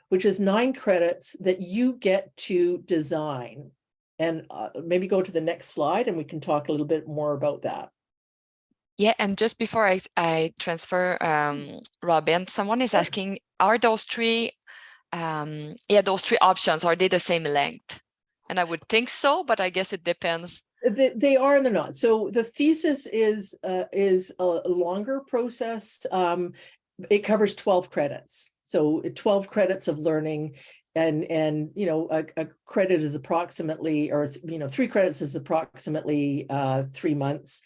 which is 9 credits that you get to design. And maybe go to the next slide and we can talk a little bit more about that.
Yeah, and just before I transfer, Robin, someone is asking, are those three options, are they the same length? And I would think so, but I guess it depends.
They are and they're not. So the thesis is a longer process. It covers 12 credits. So 12 credits of learning, and a credit is approximately, or 3 credits is approximately 3 months.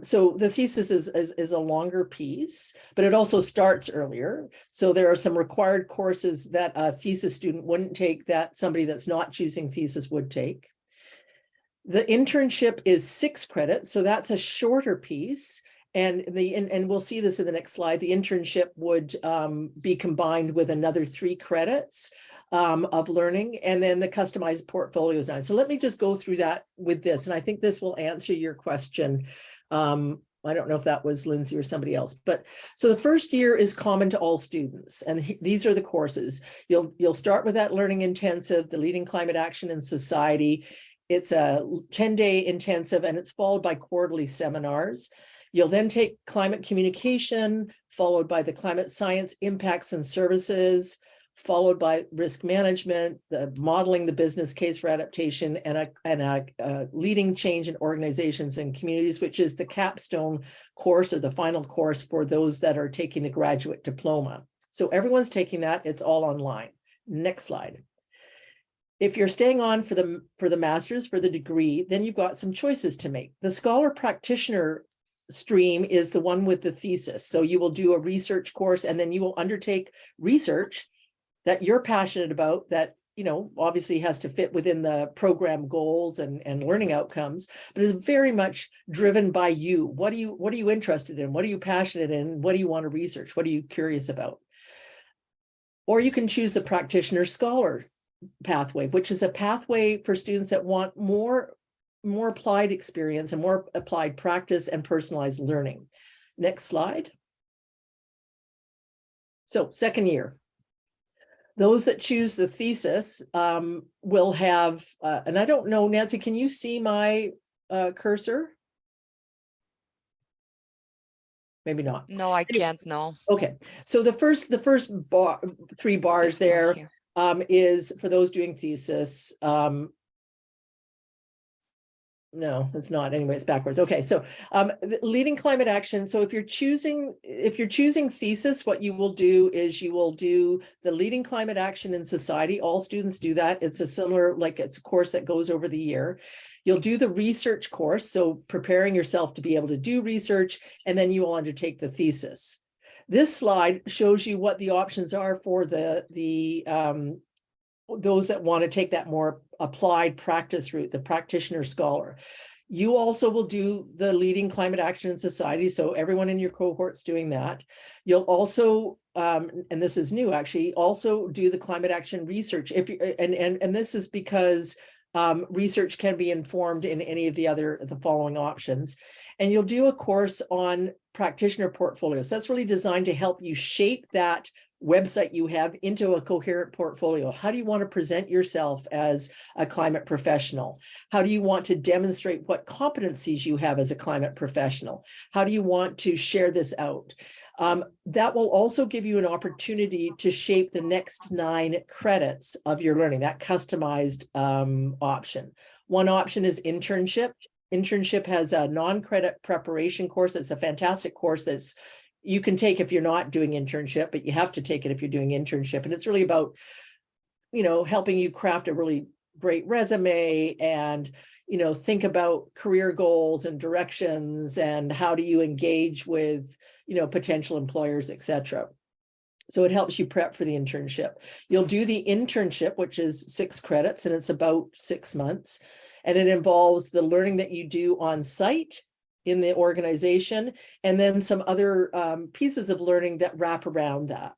So the thesis is a longer piece, but it also starts earlier. So there are some required courses that a thesis student wouldn't take that somebody that's not choosing thesis would take. The internship is 6 credits, so that's a shorter piece. And we'll see this in the next slide. The internship would be combined with another 3 credits of learning, and then the customized portfolio is 9. So let me just go through that with this, and I think this will answer your question. I don't know if that was Lindsay or somebody else, but so the first year is common to all students, and these are the courses. You'll start with that learning intensive, the Leading Climate Action in Society. It's a 10-day intensive, and it's followed by quarterly seminars. You'll then take climate communication, followed by the climate science impacts and services, followed by risk management, the modeling the business case for adaptation, and a leading change in organizations and communities, which is the capstone course or the final course for those that are taking the graduate diploma. So everyone's taking that, it's all online. Next slide. If you're staying on for the master's, for the degree, then you've got some choices to make. The scholar practitioner stream is the one with the thesis. So you will do a research course, and then you will undertake research that you're passionate about, that obviously has to fit within the program goals and learning outcomes, but is very much driven by you. What are you interested in? What are you passionate in? What do you want to research? What are you curious about? Or you can choose the practitioner scholar pathway, which is a pathway for students that want more applied experience and more applied practice and personalized learning. Next slide. So second year. Those that choose the thesis will have, and I don't know, Nancy, can you see my cursor? Maybe not.
No, I can't, no.
Okay, so the first 3 bars there is for those doing thesis. No, it's not. Anyway, it's backwards. Okay, so leading climate action. So if you're choosing thesis, what you will do is you will do the leading climate action in society. All students do that. It's a similar, it's a course that goes over the year. You'll do the research course, so preparing yourself to be able to do research, and then you will undertake the thesis. This slide shows you what the options are for those that want to take that more applied practice route, the practitioner scholar. You also will do the leading climate action in society. So everyone in your cohort's doing that. You'll also, and this is new actually, also do the climate action research. And this is because research can be informed in any of the following options. And you'll do a course on practitioner portfolios. That's really designed to help you shape that website you have into a coherent portfolio. How do you want to present yourself as a climate professional? How do you want to demonstrate what competencies you have as a climate professional? How do you want to share this out? That will also give you an opportunity to shape the next 9 credits of your learning, that customized option. One option is internship. Internship has a non-credit preparation course. It's a fantastic course that's you can take if you're not doing internship, but you have to take it if you're doing internship. And it's really about, helping you craft a really great resume and, think about career goals and directions and how do you engage with, potential employers, etc. So it helps you prep for the internship. You'll do the internship, which is 6 credits, and it's about 6 months. And it involves the learning that you do on site in the organization, and then some other pieces of learning that wrap around that.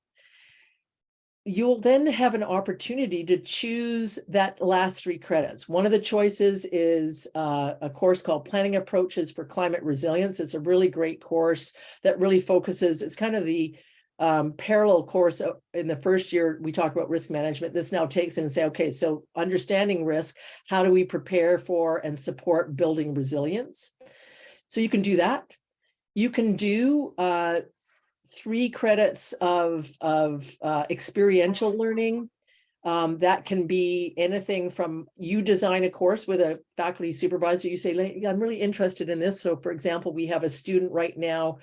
You'll then have an opportunity to choose that last 3 credits. One of the choices is a course called Planning Approaches for Climate Resilience. It's a really great course that really focuses, it's kind of the parallel course in the first year. We talk about risk management. This now takes in and say, okay, so understanding risk, how do we prepare for and support building resilience? So you can do that. You can do 3 credits of experiential learning. That can be anything from you design a course with a faculty supervisor. You say, I'm really interested in this. So for example, we have a student right now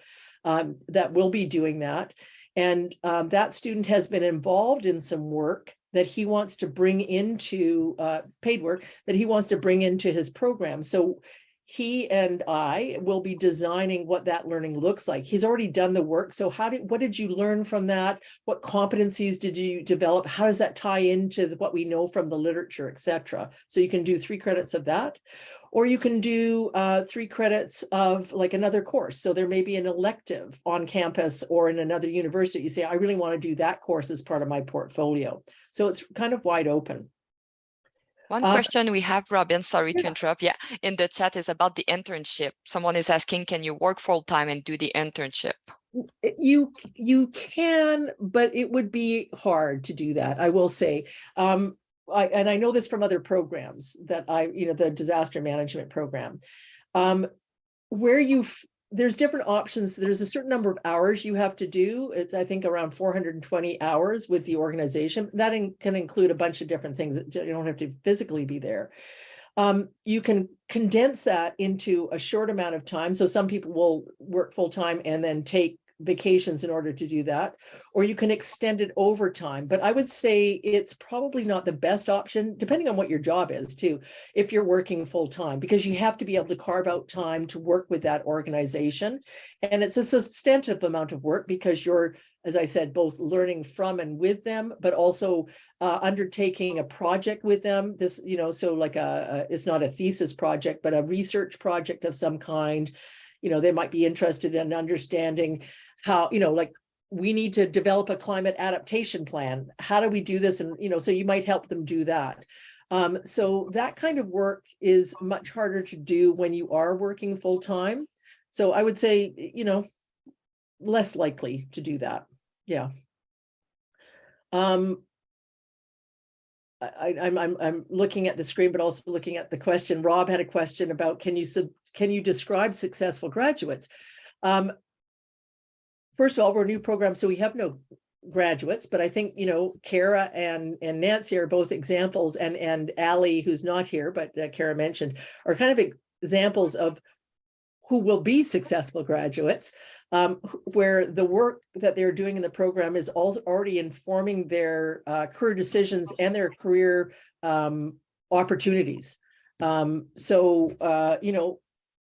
that will be doing that. And that student has been involved in some work that he wants to bring into paid work that he wants to bring into his program. So he and I will be designing what that learning looks like. He's already done the work. So what did you learn from that? What competencies did you develop? How does that tie into what we know from the literature, etc.? So you can do 3 credits of that. Or you can do 3 credits of like another course. So there may be an elective on campus or in another university. You say, I really want to do that course as part of my portfolio. So it's kind of wide open.
One question we have, Robin, sorry to
Yeah.
interrupt. Yeah, in the chat is about the internship. Someone is asking, can you work full time and do the internship?
You can, but it would be hard to do that, I will say. And I know this from other programs that the disaster management program, where there's different options. There's a certain number of hours you have to do. It's, I think, around 420 hours with the organization. That can include a bunch of different things. You don't have to physically be there. You can condense that into a short amount of time. So some people will work full time and then take vacations in order to do that, or you can extend it over time. But I would say it's probably not the best option, depending on what your job is too, if you're working full time, because you have to be able to carve out time to work with that organization. And it's a substantive amount of work because you're, as I said, both learning from and with them, but also undertaking a project with them. This, so like it's not a thesis project, but a research project of some kind. They might be interested in understanding how, like we need to develop a climate adaptation plan. How do we do this? And, so you might help them do that. So that kind of work is much harder to do when you are working full time. So I would say, less likely to do that. Yeah. I'm looking at the screen, but also looking at the question. Rob had a question about, can you describe successful graduates? First of all, we're a new program, so we have no graduates, but I think, Kerra and Nancy are both examples, and Ali, who's not here, but Kerra mentioned, are kind of examples of who will be successful graduates, where the work that they're doing in the program is already informing their career decisions and their career opportunities.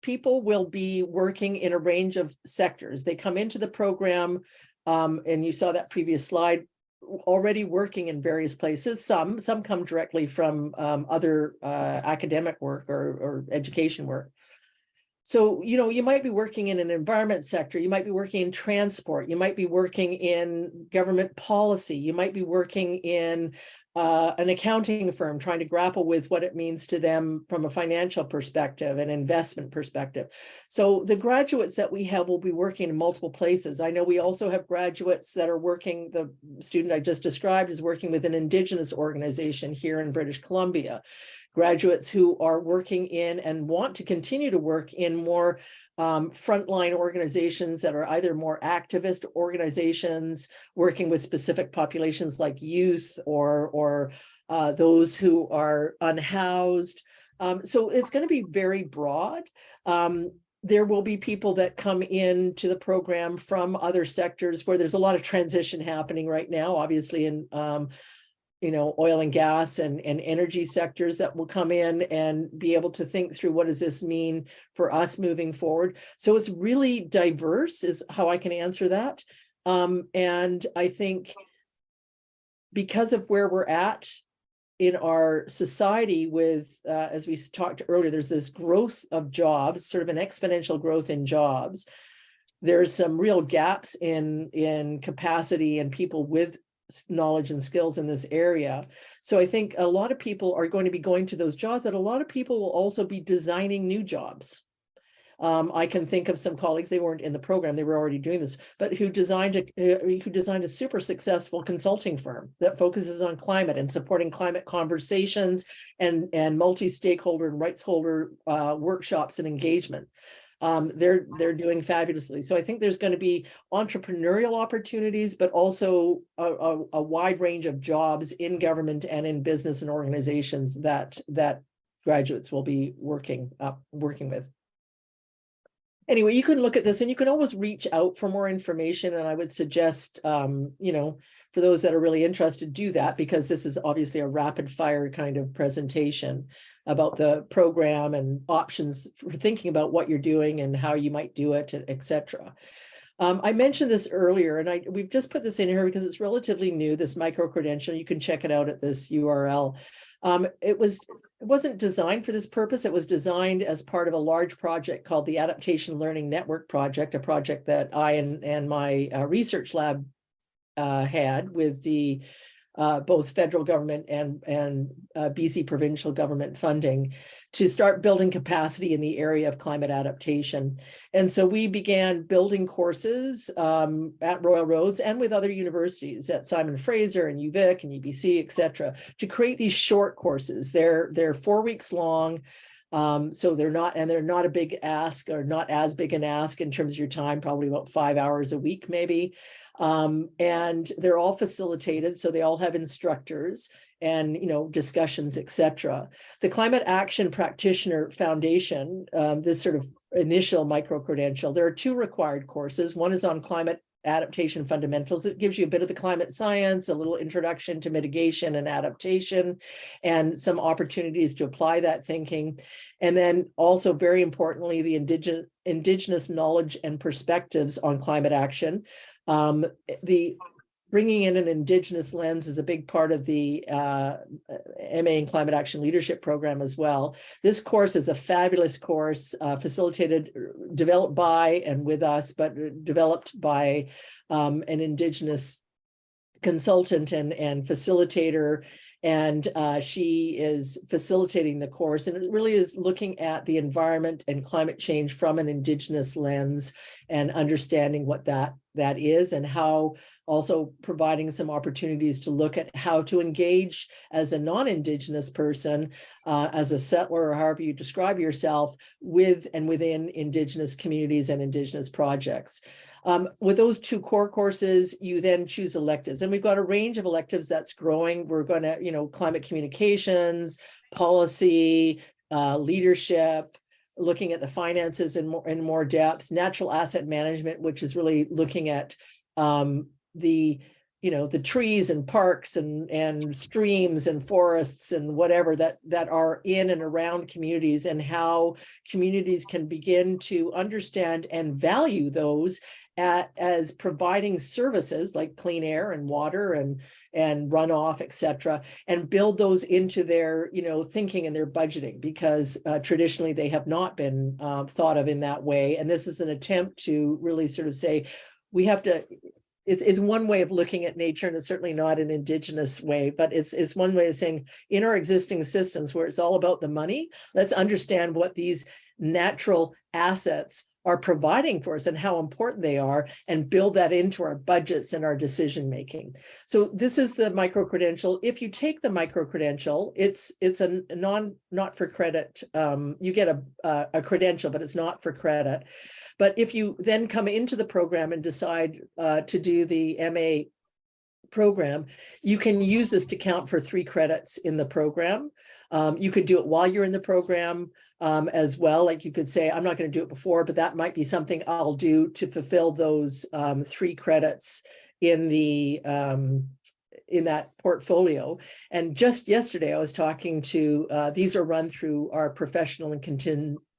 People will be working in a range of sectors. They come into the program, and you saw that previous slide, already working in various places. Some come directly from other academic work or education work. So, you might be working in an environment sector, you might be working in transport, you might be working in government policy, you might be working in an accounting firm trying to grapple with what it means to them from a financial perspective and investment perspective. So the graduates that we have will be working in multiple places. I know we also have graduates that are working, the student I just described is working with an Indigenous organization here in British Columbia. Graduates who are working in and want to continue to work in more frontline organizations that are either more activist organizations working with specific populations like youth or those who are unhoused. So it's going to be very broad. there will be people that come into the program from other sectors where there's a lot of transition happening right now, obviously in oil and gas and energy sectors that will come in and be able to think through what does this mean for us moving forward. So it's really diverse is how I can answer that. And I think because of where we're at in our society with, as we talked earlier, there's this growth of jobs, sort of an exponential growth in jobs. There's some real gaps in capacity and people with knowledge and skills in this area. So I think a lot of people are going to be going to those jobs, but a lot of people will also be designing new jobs. I can think of some colleagues, they weren't in the program, they were already doing this, but who designed a super successful consulting firm that focuses on climate and supporting climate conversations and multi-stakeholder and rights holder workshops and engagement. They're doing fabulously. So I think there's going to be entrepreneurial opportunities, but also a wide range of jobs in government and in business and organizations that graduates will be working with. Anyway, you can look at this and you can always reach out for more information. And I would suggest, for those that are really interested, do that, because this is obviously a rapid fire kind of presentation about the program and options for thinking about what you're doing and how you might do it, etc. I mentioned this earlier, and we've just put this in here because it's relatively new, this micro-credential. You can check it out at this URL. It wasn't designed for this purpose. It was designed as part of a large project called the Adaptation Learning Network Project, a project that I and my research lab had with the both federal government and BC provincial government funding to start building capacity in the area of climate adaptation. And so we began building courses at Royal Roads and with other universities at Simon Fraser and UVic and UBC, et cetera, to create these short courses. They're 4 weeks long. So they're not a big ask, or not as big an ask in terms of your time, probably about 5 hours a week, maybe. And they're all facilitated. So they all have instructors and, discussions, etc. The Climate Action Practitioner Foundation, this sort of initial micro-credential, there are 2 required courses. One is on climate adaptation fundamentals. It gives you a bit of the climate science, a little introduction to mitigation and adaptation, and some opportunities to apply that thinking. And then also, very importantly, the indigenous knowledge and perspectives on climate action. The bringing in an Indigenous lens is a big part of the MA in Climate Action Leadership Program as well. This course is a fabulous course, developed by and with us, but developed by an Indigenous consultant and facilitator. And she is facilitating the course, and it really is looking at the environment and climate change from an Indigenous lens and understanding what that is, and how also providing some opportunities to look at how to engage as a non-Indigenous person, as a settler, or however you describe yourself, with and within Indigenous communities and Indigenous projects. With those 2 core courses, you then choose electives, and we've got a range of electives that's growing. We're going to, climate communications, policy, leadership, looking at the finances in more depth, natural asset management, which is really looking at the trees and parks and streams and forests and whatever that are in and around communities, and how communities can begin to understand and value those as providing services like clean air and water and runoff, et cetera, and build those into their, thinking and their budgeting, because traditionally they have not been thought of in that way. And this is an attempt to really sort of say, we have to, it's one way of looking at nature, and it's certainly not an Indigenous way, but it's one way of saying, in our existing systems where it's all about the money, let's understand what these natural assets are providing for us and how important they are, and build that into our budgets and our decision making. So this is the micro-credential. If you take the micro-credential, it's a not for credit. You get a credential, but it's not for credit. But if you then come into the program and decide to do the MA program, you can use this to count for 3 credits in the program. You could do it while you're in the program as well. Like you could say, I'm not going to do it before, but that might be something I'll do to fulfill those 3 credits in the in that portfolio. And just yesterday, I was talking to, these are run through our professional and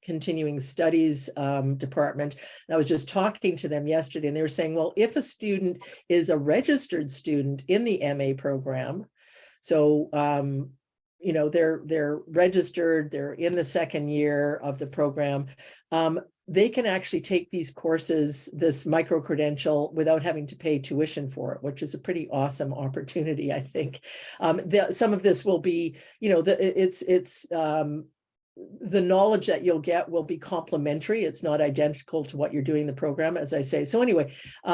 continuing studies department. And I was just talking to them yesterday, and they were saying, well, if a student is a registered student in the MA program, so you know, they're registered, they're in the 2nd year of the program, they can actually take these courses, this micro-credential, without having to pay tuition for it, which is a pretty awesome opportunity, I think. Some of this will be, you know, the knowledge that you'll get will be complementary. It's not identical to what you're doing in the program, as I say. So anyway,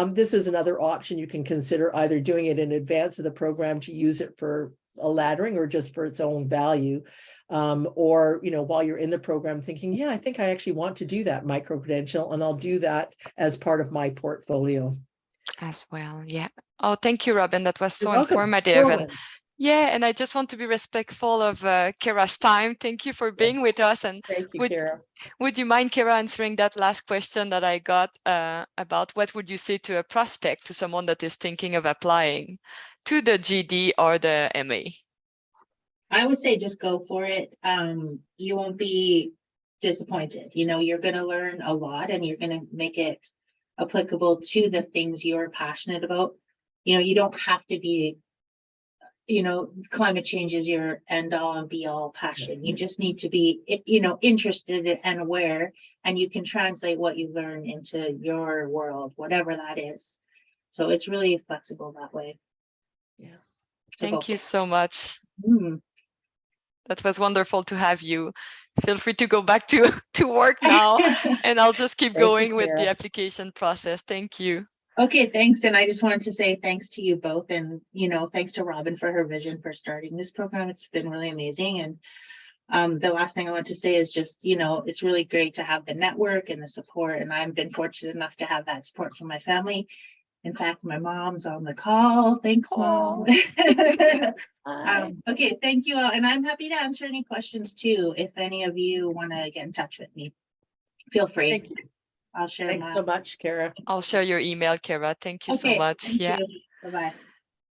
this is another option you can consider, either doing it in advance of the program to use it for a laddering or just for its own value. Or, you know, while you're in the program thinking, yeah, I think I actually want to do that micro-credential, and I'll do that as part of my portfolio.
As well, yeah. Oh, thank you, Robin. That was
You're
so
welcome.
informative. And
Whirlwind.
yeah, and I just want to be respectful of Kerra's time. Thank you for being with us. And
Thank you, Kerra.
would you mind, Kerra, answering that last question that I got about what would you say to a prospect, to someone that is thinking of applying to the GD or the MA?
I would say just go for it. You won't be disappointed. You know, you're going to learn a lot, and you're going to make it applicable to the things you're passionate about. You know, you don't have to be, you know, climate change is your end all and be all passion. You just need to be, you know, interested and aware, and you can translate what you learn into your world, whatever that is. So it's really flexible that way.
Yeah.
So
Thank you so much. That was wonderful to have you. Feel free to go back to work now, and I'll just keep going with the application process. Thank you.
Okay, thanks. And I just wanted to say thanks to you both, and, you know, thanks to Robin for her vision for starting this program. It's been really amazing. And the last thing I want to say is just, you know, it's really great to have the network and the support. And I've been fortunate enough to have that support from my family. In fact, my mom's on the call. Thanks, Mom. Okay, thank you all. And I'm happy to answer any questions too. If any of you want to get in touch with me, feel free.
Thank you.
I'll share.
Thanks so much, Kerra.
I'll share your email, Kerra. Thank you so much. Yeah.
Bye-bye.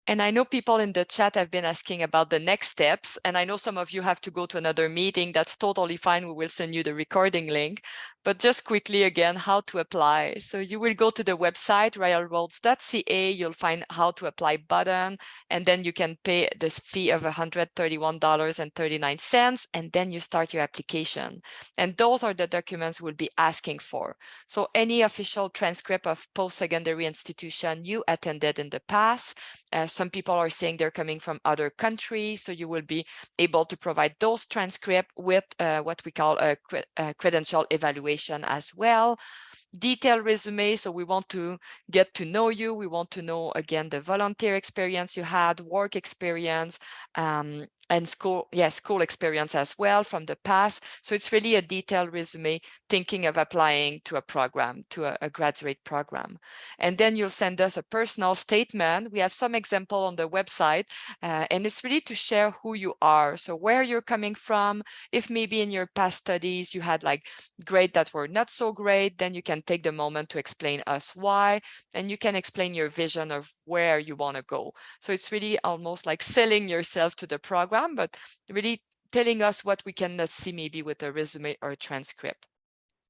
And I know people in the chat have been asking about the next steps. And I know some of you have to go to another meeting. That's totally fine. We will send you the recording link. But just quickly again, how to apply. So you will go to the website, royalroads.ca. You'll find how to apply button. And then you can pay this fee of $131.39. And then you start your application. And those are the documents we'll be asking for. So any official transcript of post-secondary institution you attended in the past. Some people are saying they're coming from other countries, so you will be able to provide those transcripts with what we call a credential evaluation as well. Detailed resume, so we want to get to know you. We want to know, again, the volunteer experience you had, work experience, and school experience as well from the past. So it's really a detailed resume thinking of applying to a program, to a graduate program. And then you'll send us a personal statement. We have some example on the website, and it's really to share who you are. So where you're coming from. If maybe in your past studies you had like grades that were not so great, then you can take the moment to explain us why, and you can explain your vision of where you want to go. So it's really almost like selling yourself to the program, but really telling us what we cannot see maybe with a resume or a transcript.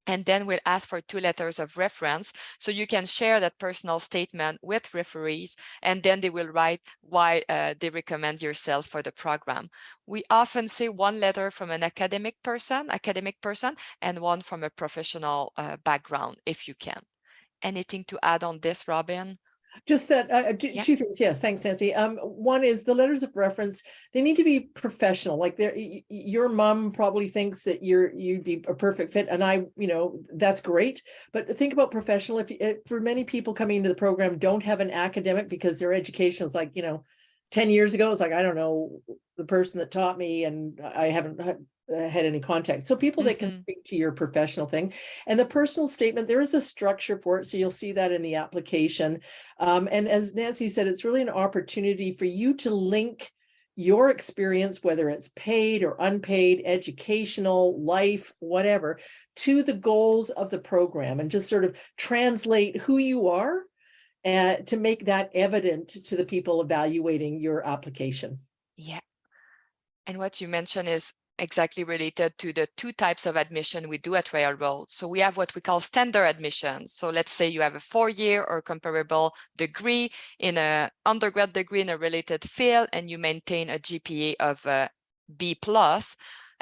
And then we'll ask for 2 letters of reference. So you can share that personal statement with referees, and then they will write why they recommend yourself for the program. We often say 1 letter from an academic person, and 1 from a professional background, if you can. Anything to add on this, Robin?
Just that 2 things. Yes, thanks, Nancy. One is the letters of reference. They need to be professional. Like your mom probably thinks that you'd be a perfect fit, and that's great. But think about professional. If for many people coming into the program don't have an academic because their education is like 10 years ago, it's like, I don't know the person that taught me, and I haven't had any contact. So people that can speak to your professional thing. And the personal statement, there is a structure for it. So you'll see that in the application. And as Nancy said, it's really an opportunity for you to link your experience, whether it's paid or unpaid, educational, life, whatever, to the goals of the program, and just sort of translate who you are and to make that evident to the people evaluating your application.
Yeah. And what you mentioned is exactly related to the two types of admission we do at Railroad. So we have what we call standard admission. So let's say you have a 4-year or comparable degree in an undergrad degree in a related field, and you maintain a GPA of B+.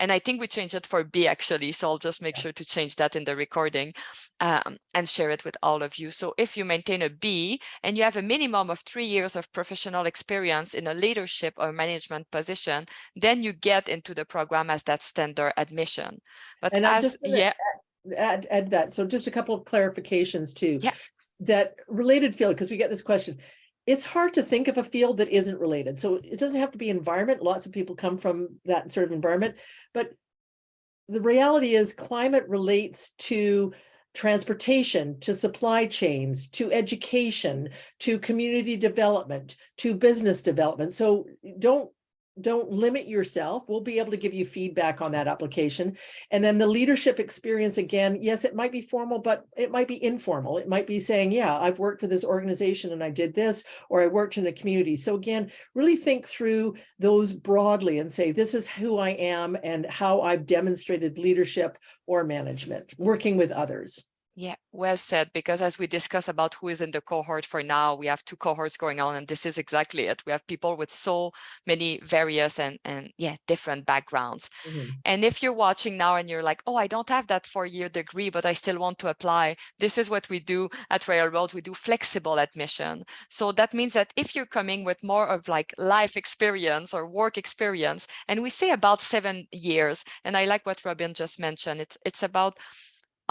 And I think we changed it for B actually. So I'll just make sure to change that in the recording and share it with all of you. So if you maintain a B and you have a minimum of 3 years of professional experience in a leadership or management position, then you get into the program as that standard admission. But
And I'm just
yeah,
add that. So just a couple of clarifications too.
Yeah.
That related field, because we get this question. It's hard to think of a field that isn't related. So it doesn't have to be environment. Lots of people come from that sort of environment, but the reality is climate relates to transportation, to supply chains, to education, to community development, to business development. So don't limit yourself. We'll be able to give you feedback on that application. And then the leadership experience, again, yes, it might be formal, but it might be informal. It might be saying, yeah, I've worked with this organization and I did this, or I worked in a community. So again, really think through those broadly and say, this is who I am and how I've demonstrated leadership or management, working with others.
Yeah, well said, because as we discuss about who is in the cohort for now, we have 2 cohorts going on, and this is exactly it. We have people with so many various and yeah, different backgrounds.
Mm-hmm.
And if you're watching now and you're like, oh, I don't have that 4-year degree, but I still want to apply, this is what we do at Railroad. We do flexible admission. So that means that if you're coming with more of like life experience or work experience, and we say about 7 years, and I like what Robin just mentioned, it's about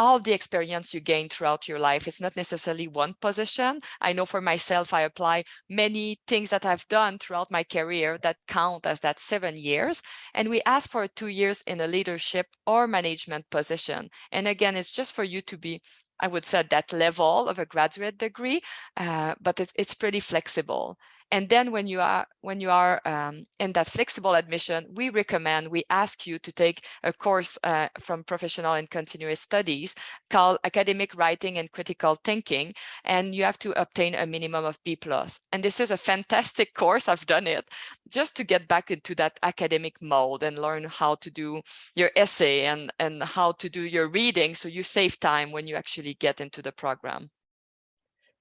all the experience you gain throughout your life. It's not necessarily one position. I know for myself, I apply many things that I've done throughout my career that count as that 7 years. And we ask for 2 years in a leadership or management position. And again, it's just for you to be, I would say, at that level of a graduate degree, but it's pretty flexible. And then when you are in that flexible admission, we ask you to take a course from professional and continuous studies called Academic Writing and Critical Thinking, and you have to obtain a minimum of B+. And this is a fantastic course. I've done it just to get back into that academic mode and learn how to do your essay and how to do your reading, so you save time when you actually get into the program.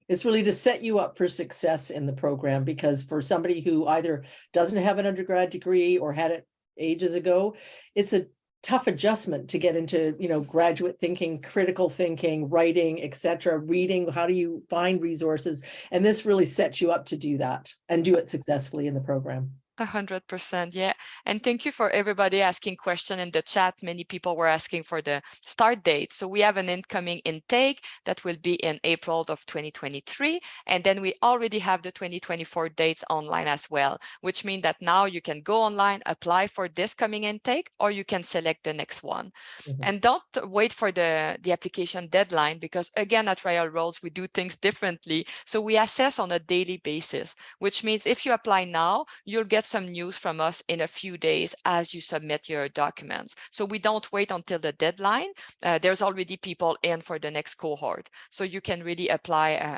It's really to set you up for success in the program, because for somebody who either doesn't have an undergrad degree or had it ages ago, it's a tough adjustment to get into, graduate thinking, critical thinking, writing, etc., reading. How do you find resources? And this really sets you up to do that and do it successfully in the program.
100%, yeah. And thank you for everybody asking questions in the chat. Many people were asking for the start date. So we have an incoming intake that will be in April of 2023. And then we already have the 2024 dates online as well, which means that now you can go online, apply for this coming intake, or you can select the next one. Mm-hmm. And don't wait for the application deadline, because again, at Railroads, we do things differently. So we assess on a daily basis, which means if you apply now, you'll get some news from us in a few days as you submit your documents. So we don't wait until the deadline. There's already people in for the next cohort. So you can really apply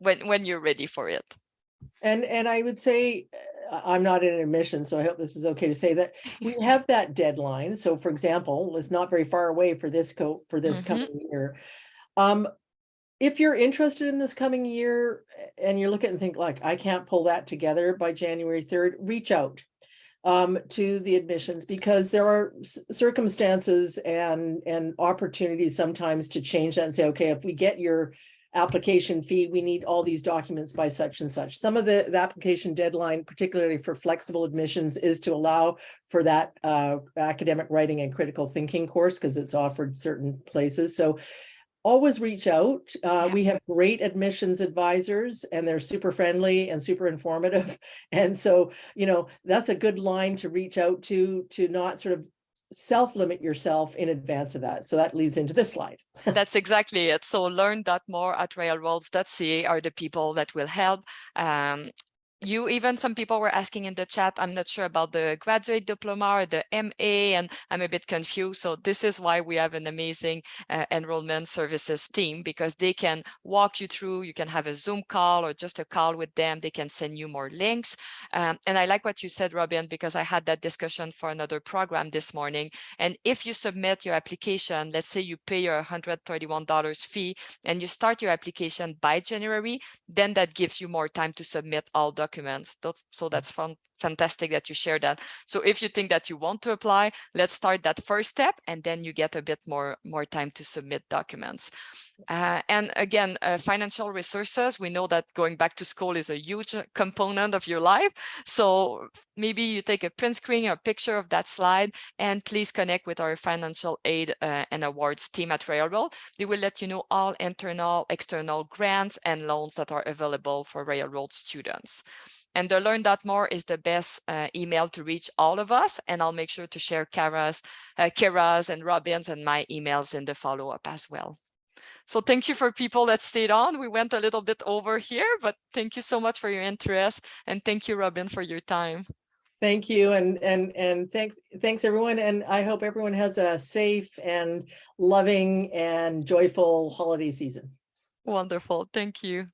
when you're ready for it. And
I would say, I'm not in admission, so I hope this is okay to say that we have that deadline. So for example, it's not very far away for this coming year. If you're interested in this coming year and you look at it and think like, I can't pull that together by January 3rd, reach out to the admissions, because there are circumstances and opportunities sometimes to change that and say, okay, if we get your application fee, we need all these documents by such and such. Some of the application deadline, particularly for flexible admissions, is to allow for that academic writing and critical thinking course, because it's offered certain places. So always reach out. We have great admissions advisors, and they're super friendly and super informative. And so, that's a good line to reach out to not sort of self-limit yourself in advance of that. So that leads into this slide. That's exactly it. So learn that more at railroads.ca are the people that will help.
even some people were asking in the chat, I'm not sure about the graduate diploma or the MA, and I'm a bit confused. So this is why we have an amazing enrollment services team, because they can walk you through. You can have a Zoom call or just a call with them. They can send you more links. And I like what you said, Robin, because I had that discussion for another program this morning. And if you submit your application, let's say you pay your $131 fee and you start your application by January, then that gives you more time to submit all documents. So that's fantastic that you share that. So if you think that you want to apply, let's start that first step, and then you get a bit more time to submit documents. And again, financial resources, we know that going back to school is a huge component of your life. So maybe you take a print screen or a picture of that slide, and please connect with our financial aid and awards team at Railroad. They will let you know all internal, external grants and loans that are available for Railroad students. And the Learn.more is the best email to reach all of us. And I'll make sure to share Kerra's and Robin's and my emails in the follow-up as well. So thank you for people that stayed on. We went a little bit over here, but thank you so much for your interest. And thank you, Robin, for your time.
Thank you. And thanks everyone. And I hope everyone has a safe and loving and joyful holiday season.
Wonderful. Thank you.